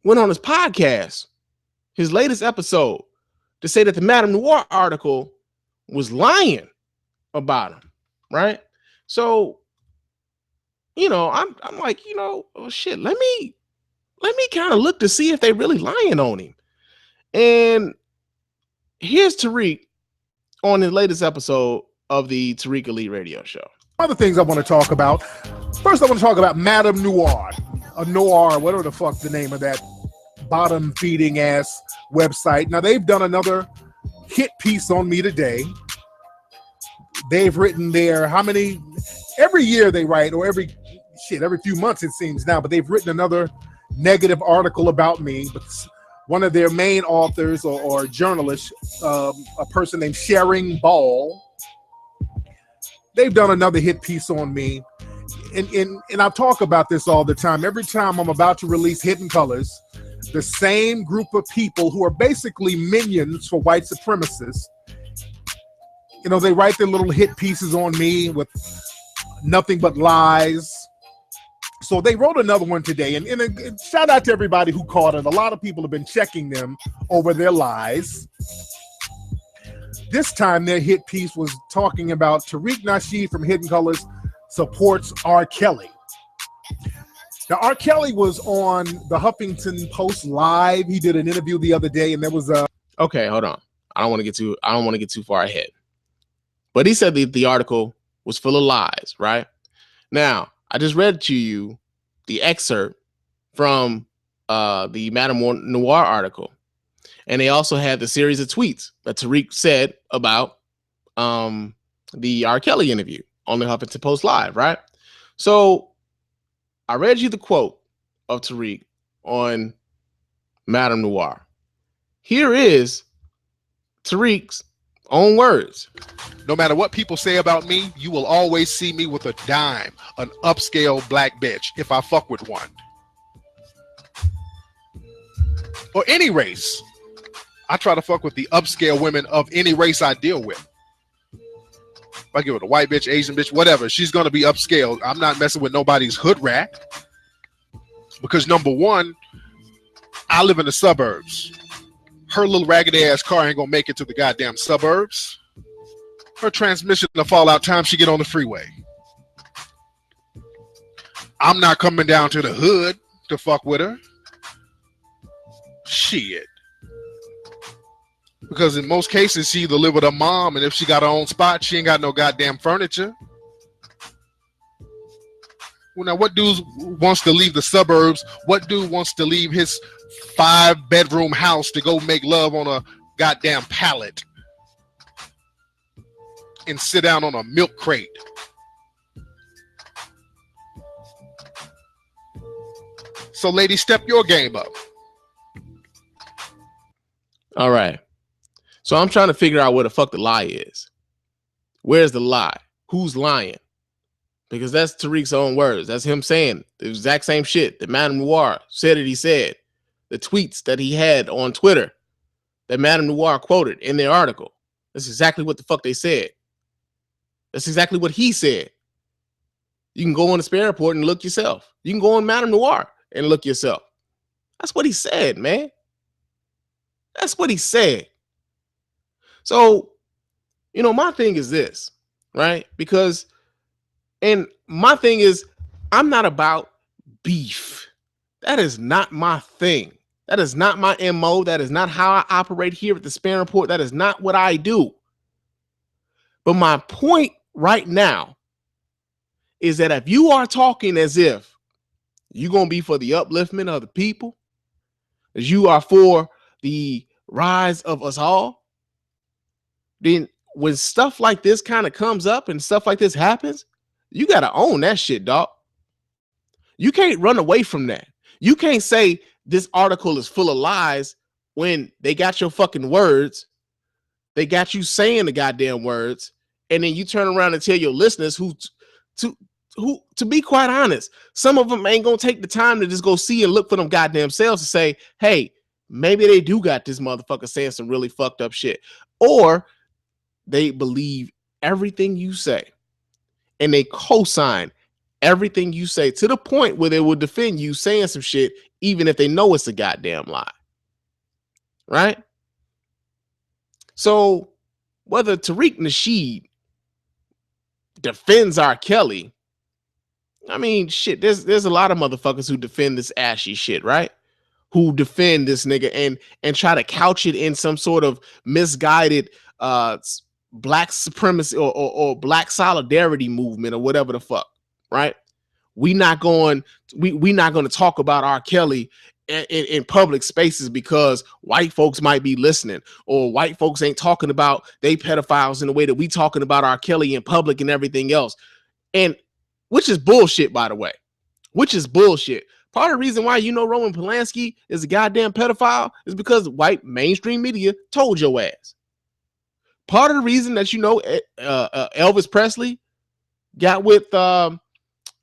went on his podcast, his latest episode, to say that the Madame Noir article was lying about him, right? So, I'm like, oh shit, let me kind of look to see if they really lying on him. And here's Tariq on his latest episode of the Tariq Elite Radio Show. Other things I want to talk about. First, I want to talk about Madame Noir, whatever the fuck the name of that bottom feeding ass website. Now they've done another hit piece on me today. They've written there every year they write, or every few months it seems now, but they've written another negative article about me. But one of their main authors or journalists, a person named Sharing Ball, they've done another hit piece on me. And I talk about this all the time. Every time I'm about to release Hidden Colors, the same group of people who are basically minions for white supremacists, they write their little hit pieces on me with nothing but lies. So they wrote another one today, and shout out to everybody who caught it. A lot of people have been checking them over their lies. This time their hit piece was talking about Tariq Nasheed from Hidden Colors supports R. Kelly. Now, R. Kelly was on the Huffington Post Live. He did an interview the other day, and there was a... Okay, hold on. I don't want to get too far ahead. But he said the article was full of lies, right? Now, I just read to you the excerpt from the Madame Noir article. And they also had the series of tweets that Tariq said about the R. Kelly interview on the Huffington Post Live, right? So I read you the quote of Tariq on Madame Noir. Here is Tariq's own words. No matter what people say about me, you will always see me with a dime, an upscale black bitch, if I fuck with one. Or any race. I try to fuck with the upscale women of any race I deal with. If I give it a white bitch, Asian bitch, whatever, she's going to be upscale. I'm not messing with nobody's hood rat. Because number one, I live in the suburbs. Her little raggedy ass car ain't going to make it to the goddamn suburbs. Her transmission will fall out time she get on the freeway. I'm not coming down to the hood to fuck with her. Shit. Because in most cases, she either live with her mom, and if she got her own spot, she ain't got no goddamn furniture. Well, now, what dude wants to leave the suburbs? What dude wants to leave his 5-bedroom house to go make love on a goddamn pallet and sit down on a milk crate? So, ladies, step your game up. All right. So I'm trying to figure out where the fuck the lie is. Where's the lie? Who's lying? Because that's Tariq's own words. That's him saying the exact same shit that Madame Noir said it. He said the tweets that he had on Twitter that Madame Noir quoted in their article. That's exactly what the fuck they said. That's exactly what he said. You can go on the Spann report and look yourself. You can go on Madame Noir and look yourself. That's what he said, man. That's what he said. So, my thing is this, right? Because, and my thing is, I'm not about beef. That is not my thing. That is not my MO. That is not how I operate here at the Spann Report. That is not what I do. But my point right now is that if you are talking as if You gonna be for the upliftment of the people? You are for the rise of us all? Then when stuff like this kind of comes up and stuff like this happens, you gotta own that shit, dog. You can't run away from that. You can't say this article is full of lies when they got your fucking words. They got you saying the goddamn words, and then you turn around and tell your listeners to be quite honest, some of them ain't gonna take the time to just go see and look for them goddamn selves to say, hey, maybe they do got this motherfucker saying some really fucked up shit. Or they believe everything you say and they co-sign everything you say to the point where they will defend you saying some shit even if they know it's a goddamn lie. Right? So whether Tariq Nasheed defends R. Kelly, I mean, shit, there's a lot of motherfuckers who defend this ashy shit, right? Who defend this nigga and try to couch it in some sort of misguided black supremacy or black solidarity movement or whatever the fuck, right? We not going to talk about R. Kelly in public spaces because white folks might be listening, or white folks ain't talking about they pedophiles in the way that we talking about R. Kelly in public and everything else. And which is bullshit, by the way, which is bullshit. Part of the reason why Roman Polanski is a goddamn pedophile is because white mainstream media told your ass. Part of the reason that Elvis Presley got with what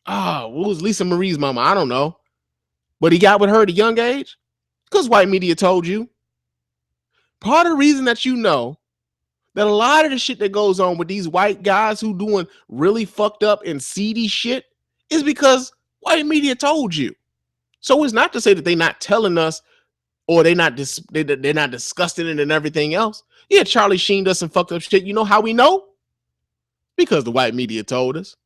was Lisa Marie's mama? I don't know. But he got with her at a young age because white media told you. Part of the reason that that a lot of the shit that goes on with these white guys who doing really fucked up and seedy shit is because white media told you. So it's not to say that they're not telling us or they're not discussing it and everything else. Yeah, Charlie Sheen does some fucked up shit. You know how we know? Because the white media told us.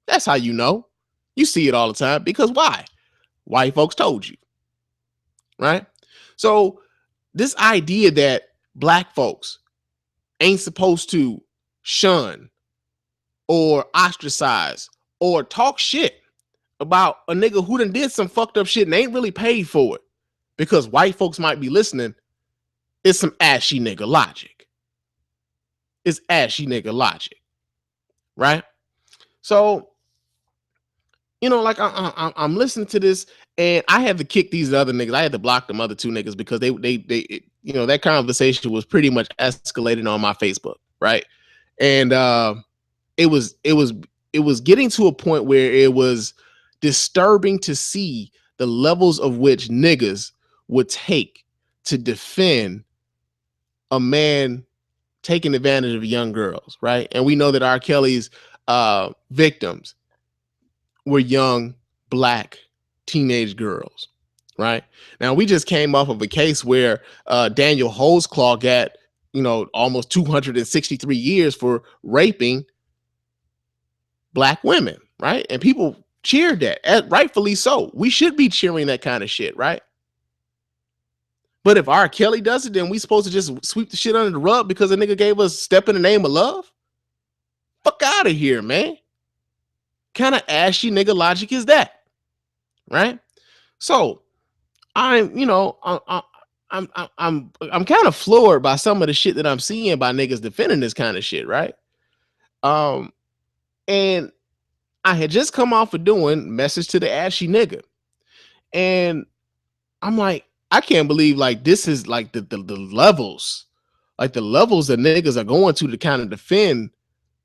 That's how you know. You see it all the time. Because why? White folks told you. Right? So this idea that black folks ain't supposed to shun or ostracize or talk shit about a nigga who done did some fucked up shit and ain't really paid for it because white folks might be listening is some ashy nigga logic. It's ashy nigga logic. Right? So, like I'm listening to this and I had to kick these other niggas. I had to block them other two niggas because they that conversation was pretty much escalating on my Facebook, right? And it was getting to a point where it was disturbing to see the levels of which niggas would take to defend a man taking advantage of young girls, right? And we know that R. Kelly's victims were young black teenage girls, right? Now we just came off of a case where Daniel Holzclaw got almost 263 years for raping black women, right? And people cheered that, rightfully so. We should be cheering that kind of shit, right? But if R. Kelly does it, then we supposed to just sweep the shit under the rug because a nigga gave us Step in the Name of Love? Fuck out of here, man. Kind of ashy nigga logic is that, right? So I'm kind of floored by some of the shit that I'm seeing by niggas defending this kind of shit, right? And I had just come off of doing Message to the Ashy Nigga, and I'm like, I can't believe like this is like the levels, like the levels that niggas are going to kind of defend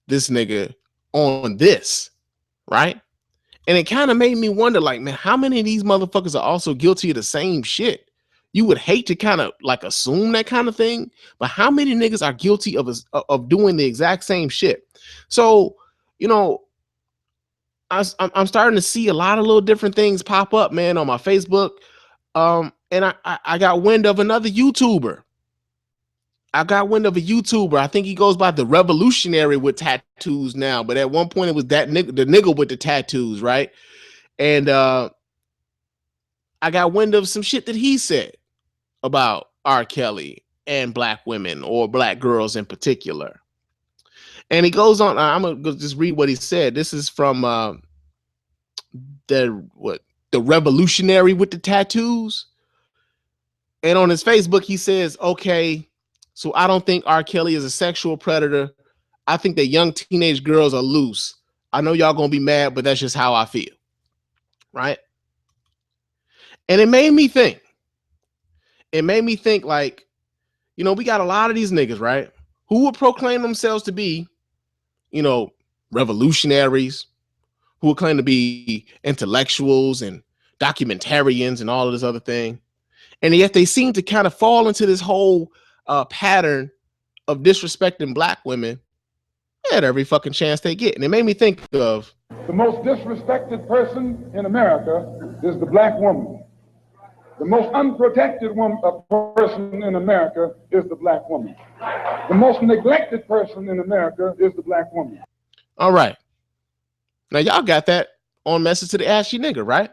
this nigga on this, right? And it kind of made me wonder, like, man, how many of these motherfuckers are also guilty of the same shit? You would hate to kind of like assume that kind of thing, but how many niggas are guilty of doing the exact same shit? So, I'm starting to see a lot of little different things pop up, man, on my Facebook. And I got wind of another YouTuber. I got wind of a YouTuber. I think he goes by the Revolutionary with tattoos now, but at one point it was that nigga, the nigga with the tattoos, right? And I got wind of some shit that he said about R. Kelly and black women or black girls in particular. And he goes on. I'm gonna just read what he said. This is from the the revolutionary with the tattoos. And on his Facebook, he says, okay, so I don't think R. Kelly is a sexual predator. I think that young teenage girls are loose. I know y'all gonna be mad, but that's just how I feel. Right? And it made me think. It made me think like, you know, we got a lot of these niggas, right? Who would proclaim themselves to be, you know, revolutionaries, who would claim to be intellectuals and documentarians and all of this other thing. And yet they seem to kind of fall into this whole pattern of disrespecting black women at every fucking chance they get. And it made me think of the most disrespected person in America is the black woman. The most unprotected person in America is the black woman. The most neglected person in America is the black woman. All right. Now, y'all got that on message to the ashy nigga, right?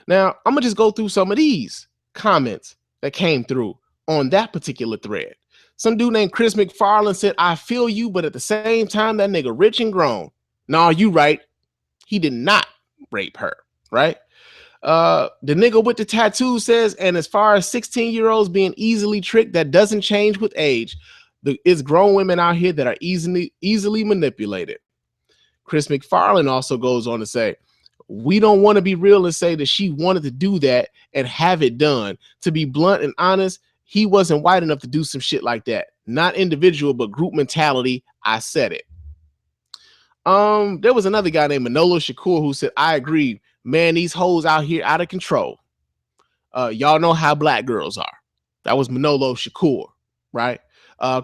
Now, I'm going to just go through some of these comments that came through on that particular thread. Some dude named Chris McFarland said, I feel you, but at the same time, that nigga rich and grown. No, you right. He did not rape her, right? The nigga with the tattoo says, and as far as 16-year-olds being easily tricked, that doesn't change with age. It's grown women out here that are easily manipulated. Chris McFarland also goes on to say, we don't want to be real and say that she wanted to do that and have it done. To be blunt and honest, he wasn't white enough to do some shit like that. Not individual, but group mentality. I said it. There was another guy named Manolo Shakur who said, I agree. Man, these hoes out here out of control. Y'all know how black girls are. That was Manolo Shakur, right?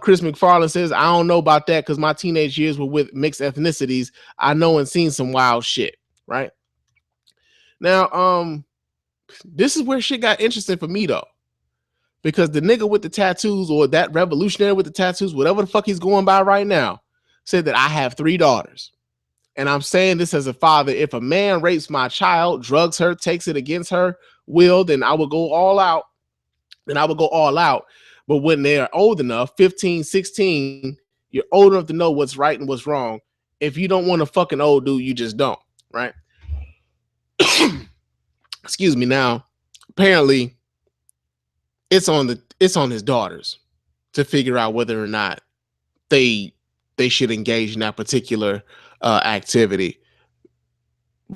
Chris McFarland says, I don't know about that because my teenage years were with mixed ethnicities. I know and seen some wild shit, right? Now, this is where shit got interesting for me, though. Because the nigga with the tattoos, or that revolutionary with the tattoos, whatever the fuck he's going by right now, said that I have 3 daughters. And I'm saying this as a father. If a man rapes my child, drugs her, takes it against her will, then I will go all out. But when they're old enough, 15, 16, you're old enough to know what's right and what's wrong. If you don't want a fucking old dude, you just don't, right? Excuse me. Now, apparently, it's on his daughters to figure out whether or not they should engage in that particular activity.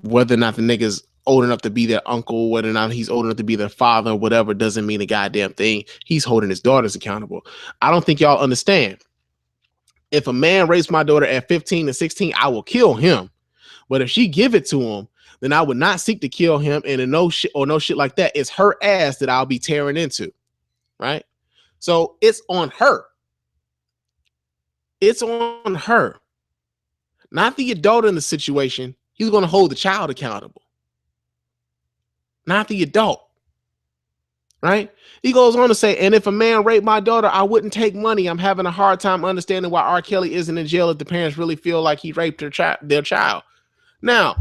Whether or not the nigga's old enough to be their uncle, whether or not he's old enough to be their father, whatever, doesn't mean a goddamn thing. He's holding his daughters accountable. I don't think y'all understand. If a man rapes my daughter at 15 and 16, I will kill him. But if she give it to him, then I would not seek to kill him. And no shit like that. It's her ass that I'll be tearing into. Right? So it's on her. It's on her. Not the adult in the situation. He's going to hold the child accountable. Not the adult. Right? He goes on to say, and if a man raped my daughter, I wouldn't take money. I'm having a hard time understanding why R. Kelly isn't in jail if the parents really feel like he raped their child. Now,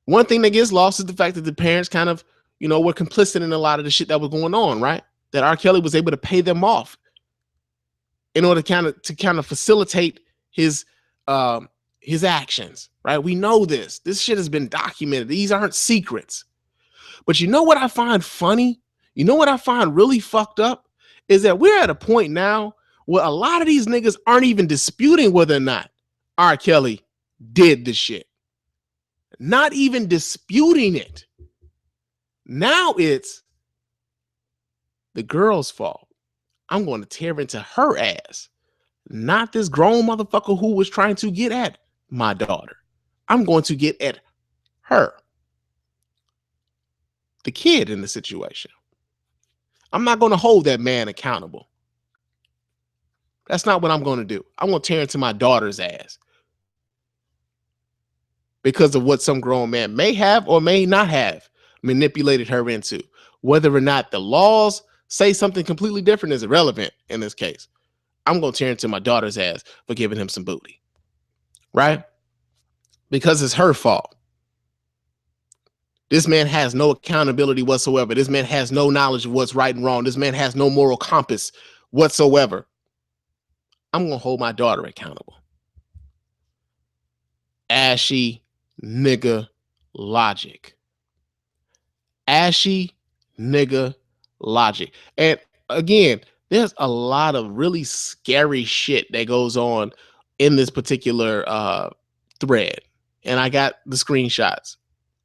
one thing that gets lost is the fact that the parents kind of, were complicit in a lot of the shit that was going on, right? That R. Kelly was able to pay them off in order to kind of facilitate his actions, right? We know this. This shit has been documented. These aren't secrets. But you know what I find funny? You know what I find really fucked up? Is that we're at a point now where a lot of these niggas aren't even disputing whether or not R. Kelly did the shit. Not even disputing it. Now it's the girl's fault. I'm going to tear into her ass. Not this grown motherfucker who was trying to get at my daughter. I'm going to get at her. The kid in the situation. I'm not going to hold that man accountable. That's not what I'm going to do. I'm going to tear into my daughter's ass. Because of what some grown man may have or may not have manipulated her into. Whether or not the laws say something completely different is irrelevant in this case. I'm going to tear into my daughter's ass for giving him some booty. Right? Because it's her fault. This man has no accountability whatsoever. This man has no knowledge of what's right and wrong. This man has no moral compass whatsoever. I'm going to hold my daughter accountable. Ashy nigga logic. Ashy nigga logic. And again, there's a lot of really scary shit that goes on in this particular thread. And I got the screenshots,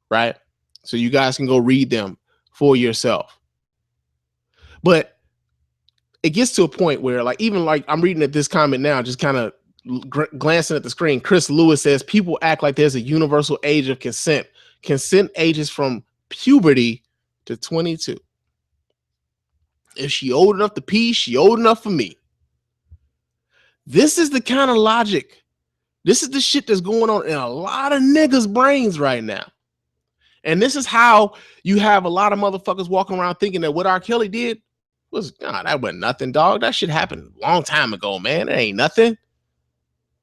right? So you guys can go read them for yourself. But it gets to a point where, like, even like I'm reading at this comment now, just kind of glancing at the screen. Chris Lewis says people act like there's a universal age of consent. Consent ages from puberty to 22. If she old enough to pee, she old enough for me. This is the kind of logic. This is the shit that's going on in a lot of niggas' brains right now. And this is how you have a lot of motherfuckers walking around thinking that what R. Kelly did was, that wasn't nothing, dog. That shit happened a long time ago, man. It ain't nothing.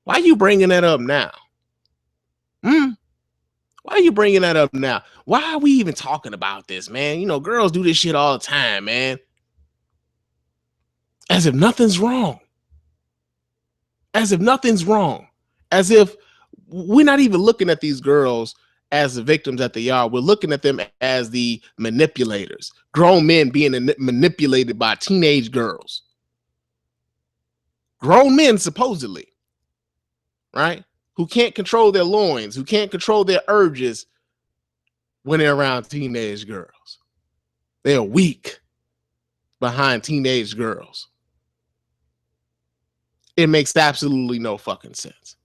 Why are you bringing that up now? Why are you bringing that up now? Why are we even talking about this, man? You know, girls do this shit all the time, man. As if nothing's wrong. As if nothing's wrong. As if we're not even looking at these girls as the victims that they are. We're looking at them as the manipulators. Grown men being manipulated by teenage girls. Grown men, supposedly. Right? Who can't control their loins, who can't control their urges when they're around teenage girls. They're weak behind teenage girls. It makes absolutely no fucking sense.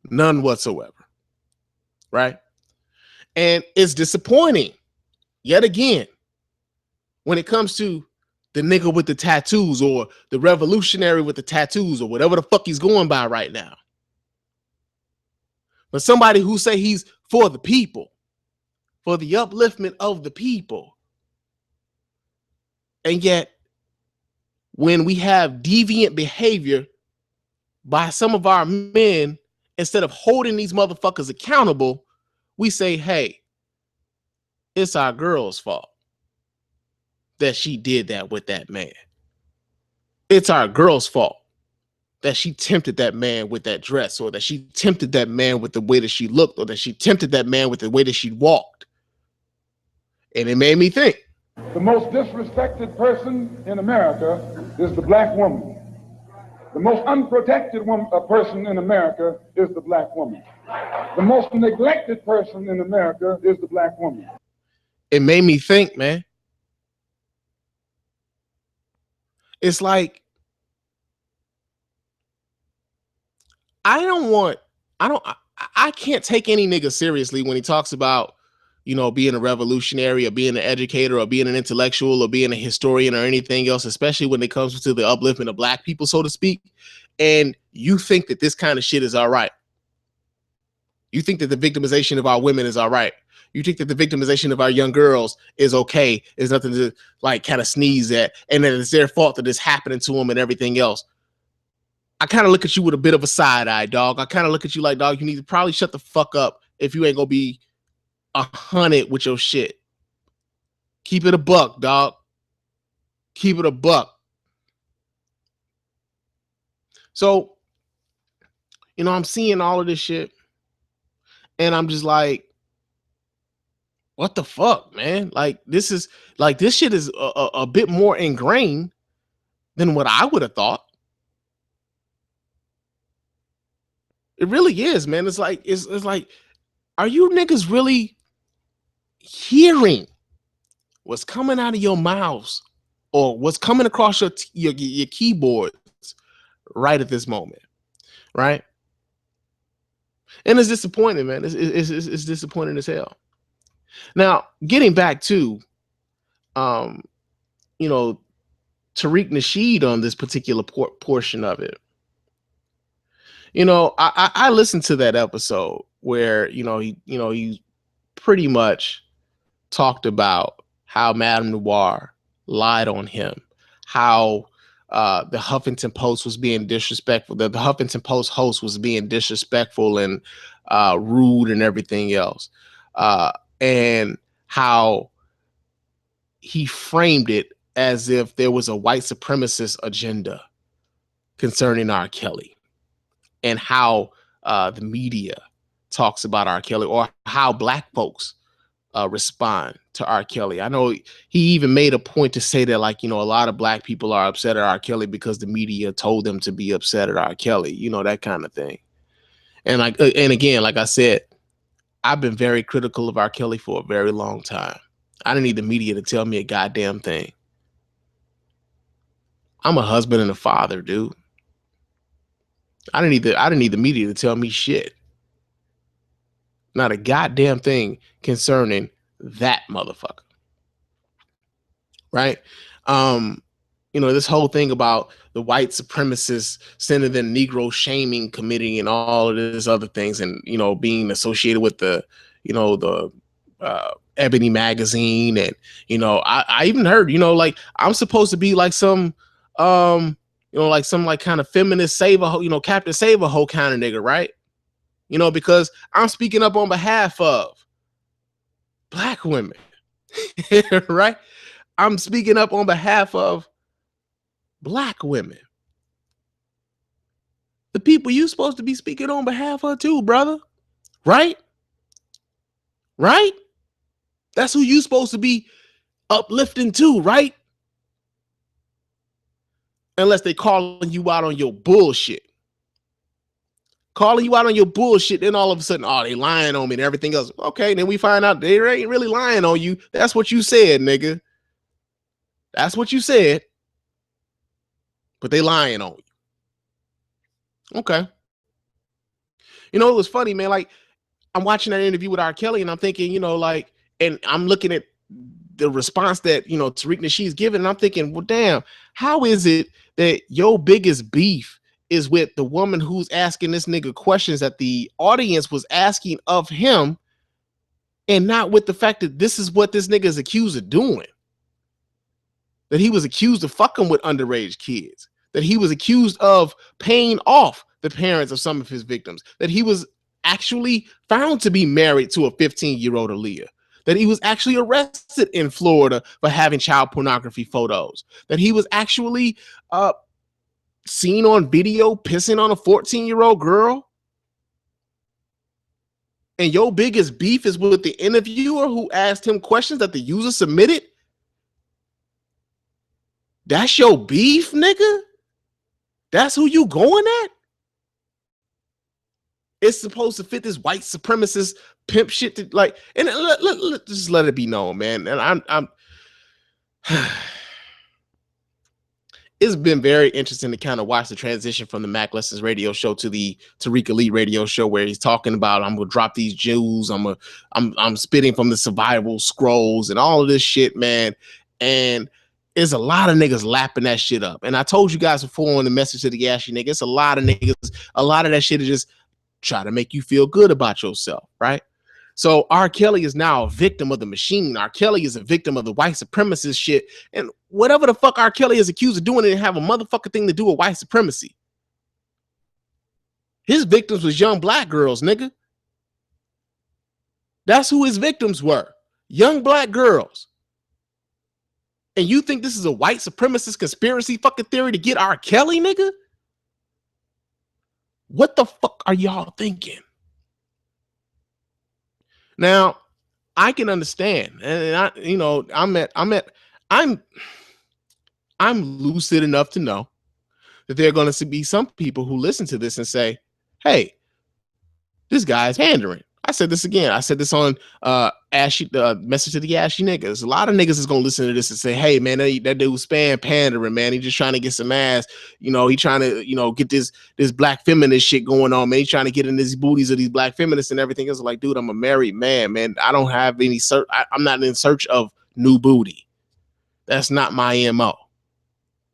None whatsoever. Right? And it's disappointing, yet again, when it comes to the nigga with the tattoos or the revolutionary with the tattoos or whatever the fuck he's going by right now. But somebody who say he's for the people, for the upliftment of the people. And yet, when we have deviant behavior by some of our men, instead of holding these motherfuckers accountable, we say, hey, it's our girl's fault that she did that with that man. It's our girl's fault that she tempted that man with that dress, or that she tempted that man with the way that she looked, or that she tempted that man with the way that she walked. And it made me think. The most disrespected person in America is the black woman. The most unprotected person in America is the black woman. The most neglected person in America is the black woman. It made me think, man. It's like, I can't take any nigga seriously when he talks about, you know, being a revolutionary or being an educator or being an intellectual or being a historian or anything else, especially when it comes to the upliftment of black people, so to speak. And you think that this kind of shit is all right. You think that the victimization of our women is all right. You think that the victimization of our young girls is okay, is nothing to like kind of sneeze at, and that it's their fault that it's happening to them and everything else. I kind of look at you with a bit of a side eye, dog. I kind of look at you like, dog, you need to probably shut the fuck up if you ain't gonna be 100 with your shit. Keep it a buck, dog. Keep it a buck. So, you know, I'm seeing all of this shit, and I'm just like, what the fuck, man? Like, this shit is a bit more ingrained than what I would have thought. It really is, man. It's like, are you niggas really hearing what's coming out of your mouths or what's coming across your keyboards right at this moment, right? And it's disappointing, man. It's disappointing as hell. Now, getting back to, you know, Tariq Nasheed on this particular portion of it. You know, I listened to that episode where, he pretty much talked about how Madame Noir lied on him, how the Huffington Post was being disrespectful, the Huffington Post host was being disrespectful and rude and everything else, and how he framed it as if there was a white supremacist agenda concerning R. Kelly, and how the media talks about R. Kelly or how black folks respond to R. Kelly. I know he even made a point to say that, like, you know, a lot of black people are upset at R. Kelly because the media told them to be upset at R. Kelly, you know, that kind of thing. And like, and again, like I said, I've been very critical of R. Kelly for a very long time. I didn't need the media to tell me a goddamn thing. I'm a husband and a father, dude. I didn't need the media to tell me shit. Not a goddamn thing concerning that motherfucker. Right? You know, this whole thing about the white supremacists sending the Negro shaming committee and all of this other things, and, you know, being associated with the, you know, the Ebony magazine. And, you know, I even heard, you know, like, I'm supposed to be like some you know, like some like kind of feminist saver, you know, Captain Save-A-Ho kind of nigga, right? You know, because I'm speaking up on behalf of black women, right? I'm speaking up on behalf of black women. The people you supposed to be speaking on behalf of too, brother. Right? Right? That's who you supposed to be uplifting too, right? Unless they calling you out on your bullshit. Calling you out on your bullshit, then all of a sudden, oh, they lying on me and everything else. Okay, then we find out they ain't really lying on you. That's what you said, nigga. That's what you said. But they lying on you. Okay. You know, it was funny, man. Like, I'm watching that interview with R. Kelly and I'm thinking, you know, like, and I'm looking at the response that, you know, Tariq Nasheed's given, and I'm thinking, well, damn, how is it that your biggest beef is with the woman who's asking this nigga questions that the audience was asking of him, and not with the fact that this is what this nigga is accused of doing? That he was accused of fucking with underage kids, that he was accused of paying off the parents of some of his victims, that he was actually found to be married to a 15-year-old Aaliyah, that he was actually arrested in Florida for having child pornography photos, that he was actually seen on video pissing on a 14-year-old girl. And your biggest beef is with the interviewer who asked him questions that the user submitted? That's your beef, nigga? That's who you going at? It's supposed to fit this white supremacist pimp shit to, like, and just let it be known, man. And I'm it's been very interesting to kind of watch the transition from the Mac Lessons radio show to the Tariq Elite radio show, where he's talking about, I'm gonna drop these jewels, I'm spitting from the survival scrolls and all of this shit, man. And there's a lot of niggas lapping that shit up. And I told you guys before on the message to the Ashy nigga, it's a lot of niggas, a lot of that shit is just try to make you feel good about yourself, right? So R. Kelly is now a victim of the machine. R. Kelly is a victim of the white supremacist shit. And whatever the fuck R. Kelly is accused of doing, it didn't have a motherfucking thing to do with white supremacy. His victims was young black girls, nigga. That's who his victims were. Young black girls. And you think this is a white supremacist conspiracy fucking theory to get R. Kelly, nigga? What the fuck are y'all thinking? Now, I can understand, and I, you know, I'm lucid enough to know that there are going to be some people who listen to this and say, "Hey, this guy's pandering." I said this again. I said this on Ashy, message to the Ashy niggas. A lot of niggas is gonna listen to this and say, "Hey, man, that dude Spann pandering, man. He just trying to get some ass. You know, he trying to, you know, get this black feminist shit going on, man. He trying to get in these booties of these black feminists and everything else." Like, dude, I'm a married man, man. I don't have any search. I'm not in search of new booty. That's not my MO.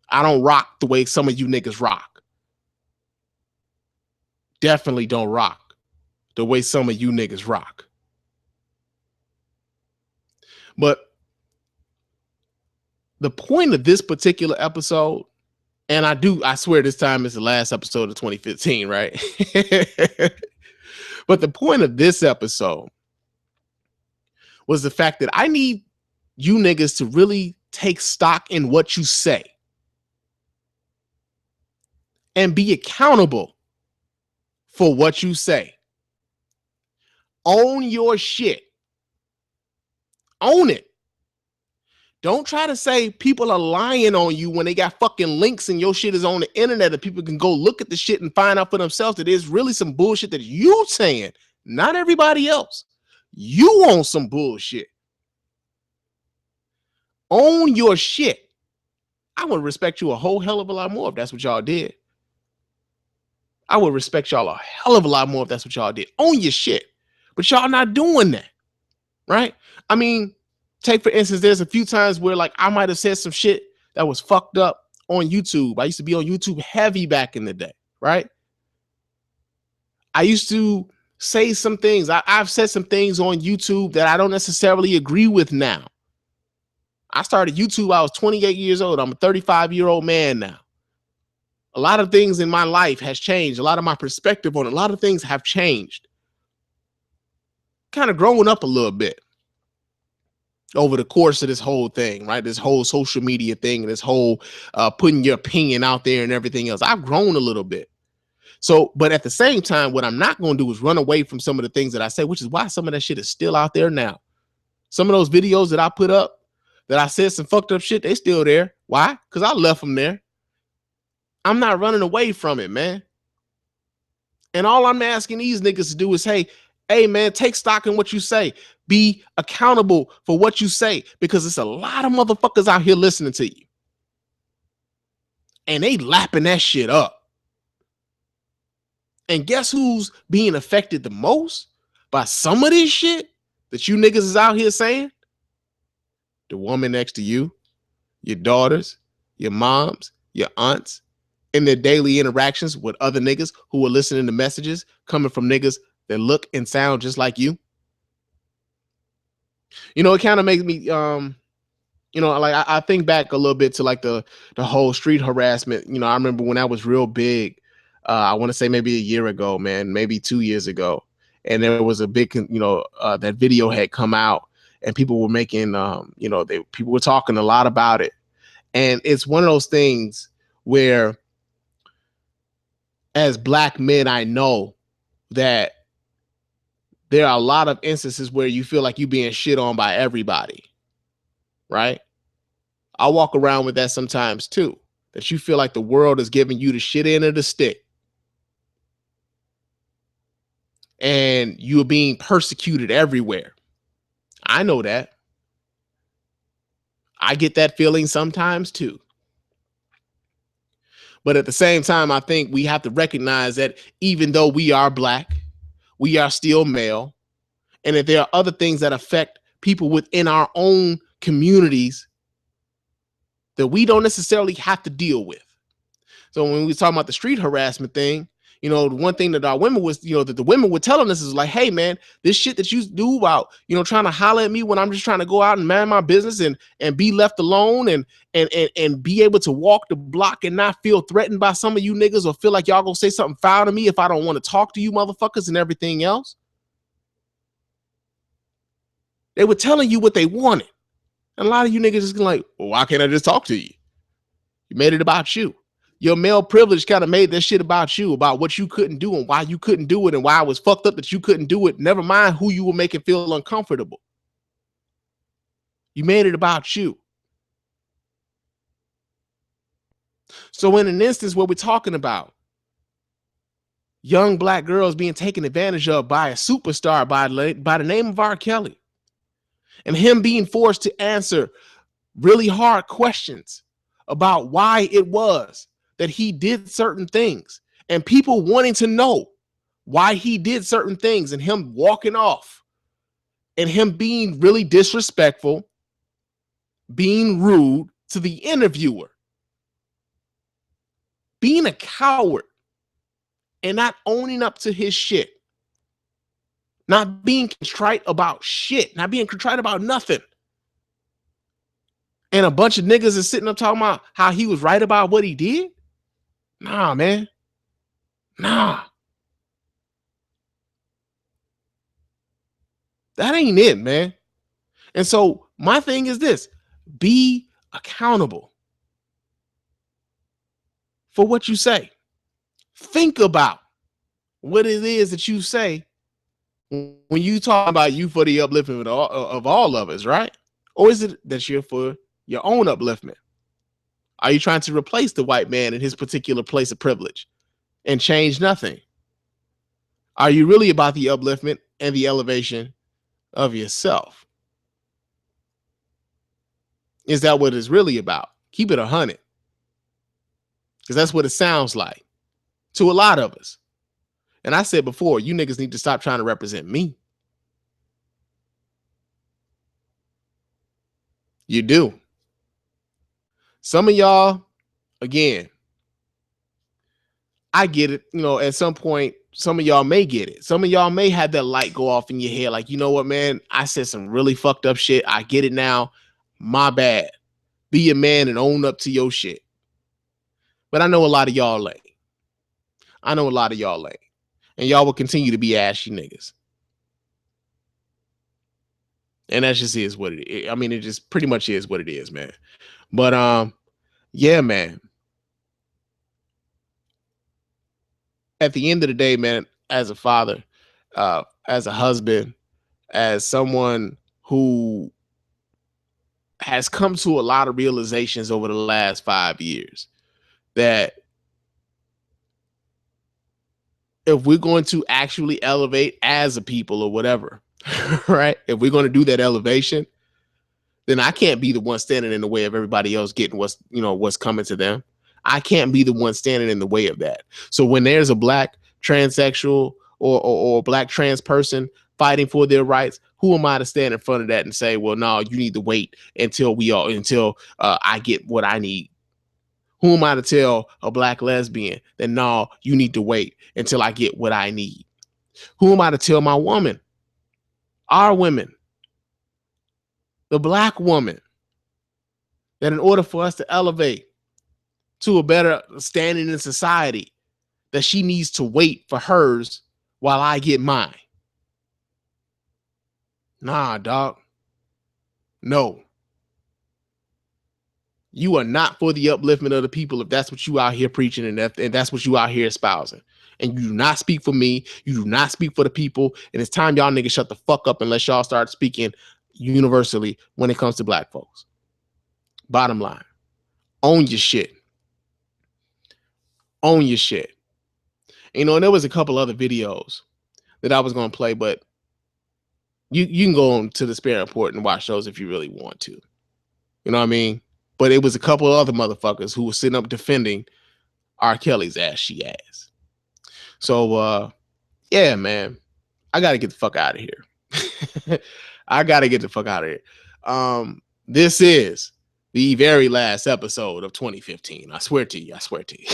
I don't rock the way some of you niggas rock. Definitely don't rock the way some of you niggas rock. But the point of this particular episode, and I swear this time is the last episode of 2015, right? But the point of this episode was the fact that I need you niggas to really take stock in what you say and be accountable for what you say. Own your shit. Own it. Don't try to say people are lying on you when they got fucking links and your shit is on the internet and people can go look at the shit and find out for themselves that there's really some bullshit that you saying, not everybody else. You own some bullshit. Own your shit. I would respect you a whole hell of a lot more if that's what y'all did. I would respect y'all a hell of a lot more if that's what y'all did. Own your shit. But y'all not doing that, right? I mean, take for instance, there's a few times where like I might have said some shit that was fucked up on YouTube. I used to be on YouTube heavy back in the day, right? I used to say some things. I've said some things on YouTube that I don't necessarily agree with now. I started YouTube, I was 28 years old. I'm a 35-year-old man now. A lot of things in my life has changed. A lot of my perspective on a lot of things have changed. Kind of growing up a little bit over the course of this whole thing, right? This whole social media thing, this whole putting your opinion out there and everything else. I've grown a little bit. So, but at the same time, what I'm not going to do is run away from some of the things that I say, which is why some of that shit is still out there now. Some of those videos that I put up that I said some fucked up shit, they still there. Why? Because I left them there. I'm not running away from it, man. And all I'm asking these niggas to do is, hey, man, take stock in what you say. Be accountable for what you say, because it's a lot of motherfuckers out here listening to you. And they lapping that shit up. And guess who's being affected the most by some of this shit that you niggas is out here saying? The woman next to you, your daughters, your moms, your aunts, in their daily interactions with other niggas who are listening to messages coming from niggas that look and sound just like you. You know, it kind of makes me, you know, like I think back a little bit to like the whole street harassment. You know, I remember when I was real big, I want to say maybe a year ago, man, maybe 2 years ago. And there was a big, you know, that video had come out and people were making, you know, people were talking a lot about it. And it's one of those things where as Black men, I know that there are a lot of instances where you feel like you're being shit on by everybody, right? I walk around with that sometimes too, that you feel like the world is giving you the shit end of the stick. And you're being persecuted everywhere. I know that. I get that feeling sometimes too. But at the same time, I think we have to recognize that even though we are Black, we are still male, and that there are other things that affect people within our own communities that we don't necessarily have to deal with. So when we were talking about the street harassment thing, you know, the one thing that our women was, you know, that the women were telling us is like, hey, man, this shit that you do about, you know, trying to holler at me when I'm just trying to go out and mind my business and be left alone and be able to walk the block and not feel threatened by some of you niggas or feel like y'all gonna say something foul to me if I don't want to talk to you motherfuckers and everything else. They were telling you what they wanted. And a lot of you niggas just like, well, why can't I just talk to you? You made it about you. Your male privilege kind of made that shit about you, about what you couldn't do and why you couldn't do it and why it was fucked up that you couldn't do it. Never mind who you were making feel uncomfortable. You made it about you. So in an instance where we're talking about young Black girls being taken advantage of by a superstar by the name of R. Kelly, and him being forced to answer really hard questions about why it was that he did certain things, and people wanting to know why he did certain things, and him walking off and him being really disrespectful, being rude to the interviewer, being a coward and not owning up to his shit, not being contrite about shit, not being contrite about nothing. And a bunch of niggas is sitting up talking about how he was right about what he did. Nah, man. Nah. That ain't it, man. And so my thing is this: be accountable for what you say. Think about what it is that you say When you talk about you for the upliftment of all of us, right? Or is it that you're for your own upliftment? Are you trying to replace the white man in his particular place of privilege and change nothing? Are you really about the upliftment and the elevation of yourself? Is that what it's really about? Keep it 100. Because that's what it sounds like to a lot of us. And I said before, you niggas need to stop trying to represent me. You do. Some of y'all, again, I get it. You know, at some point, some of y'all may get it. Some of y'all may have that light go off in your head. Like, you know what, man? I said some really fucked up shit. I get it now. My bad. Be a man and own up to your shit. But I know a lot of y'all ain't. I know a lot of y'all ain't. And y'all will continue to be ashy niggas. And that just is what it is. I mean, it just pretty much is what it is, man. But yeah, man. At the end of the day, man, as a father, as a husband, as someone who has come to a lot of realizations over the last 5 years, that if we're going to actually elevate as a people or whatever, right? If we're going to do that elevation, then I can't be the one standing in the way of everybody else getting what's coming to them. I can't be the one standing in the way of that. So when there's a black transsexual or black trans person fighting for their rights, who am I to stand in front of that and say, well, no, you need to wait until I get what I need? Who am I to tell a black lesbian that no, you need to wait until I get what I need? Who am I to tell my woman, our women, the black woman, that in order for us to elevate to a better standing in society, that she needs to wait for hers while I get mine? Nah, dog. No. You are not for the upliftment of the people if that's what you out here preaching and that's what you out here espousing. And you do not speak for me. You do not speak for the people. And it's time y'all niggas shut the fuck up unless y'all start speaking universally when it comes to black folks. Bottom line, own your shit. Own your shit. You know, and there was a couple other videos that I was going to play, but you can go on to the Spann Report and watch those if you really want to. You know what I mean? But it was a couple of other motherfuckers who were sitting up defending R. Kelly's ashy ass. So, yeah, man, I got to get the fuck out of here. I got to get the fuck out of here. This is the very last episode of 2015. I swear to you. I swear to you.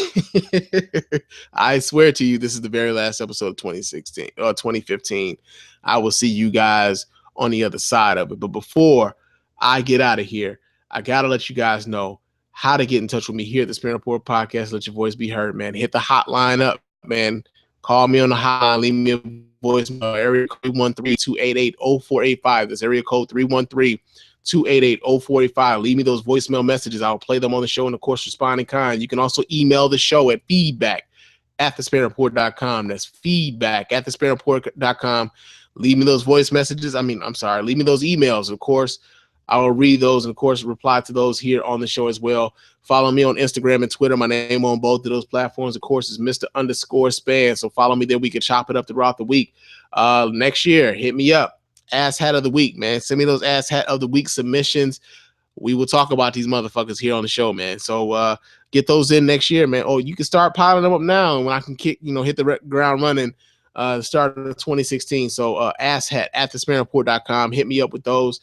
I swear to you, this is the very last episode of 2016 or 2015. I will see you guys on the other side of it. But before I get out of here, I got to let you guys know how to get in touch with me here at the Spann Report Podcast. Let your voice be heard, man. Hit the hotline up, man. Call me on the hotline. Leave me a voicemail. Area code 313-288-0485. That's area code 313-288-0485. Leave me those voicemail messages. I'll play them on the show and, of course, respond in kind. You can also email the show at feedback@thespannreport.com. That's feedback@thespannreport.com. Leave me those voice messages. Leave me those emails, of course. I will read those and, of course, reply to those here on the show as well. Follow me on Instagram and Twitter. My name on both of those platforms, of course, is Mr._Spann. So follow me there. We can chop it up throughout the week. Next year, hit me up. Ass Hat of the Week, man. Send me those Ass Hat of the Week submissions. We will talk about these motherfuckers here on the show, man. So get those in next year, man. Oh, you can start piling them up now when I can hit the ground running start of 2016. So asshat@thespannreport.com. Hit me up with those.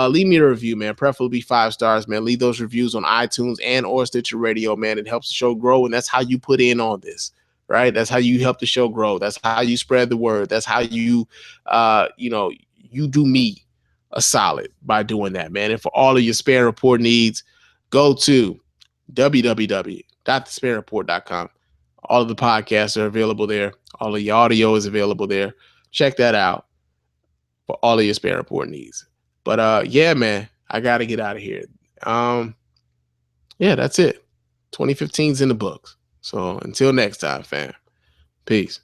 Leave me a review, man. Preferably 5 stars, man. Leave those reviews on iTunes and or Stitcher Radio, man. It helps the show grow, and that's how you put in on this, right? That's how you help the show grow. That's how you spread the word. That's how you, you do me a solid by doing that, man. And for all of your Spann Report needs, go to www.thespannreport.com. All of the podcasts are available there. All of your audio is available there. Check that out for all of your Spann Report needs. But yeah, man, I got to get out of here. Yeah, that's it. 2015's in the books. So until next time, fam. Peace.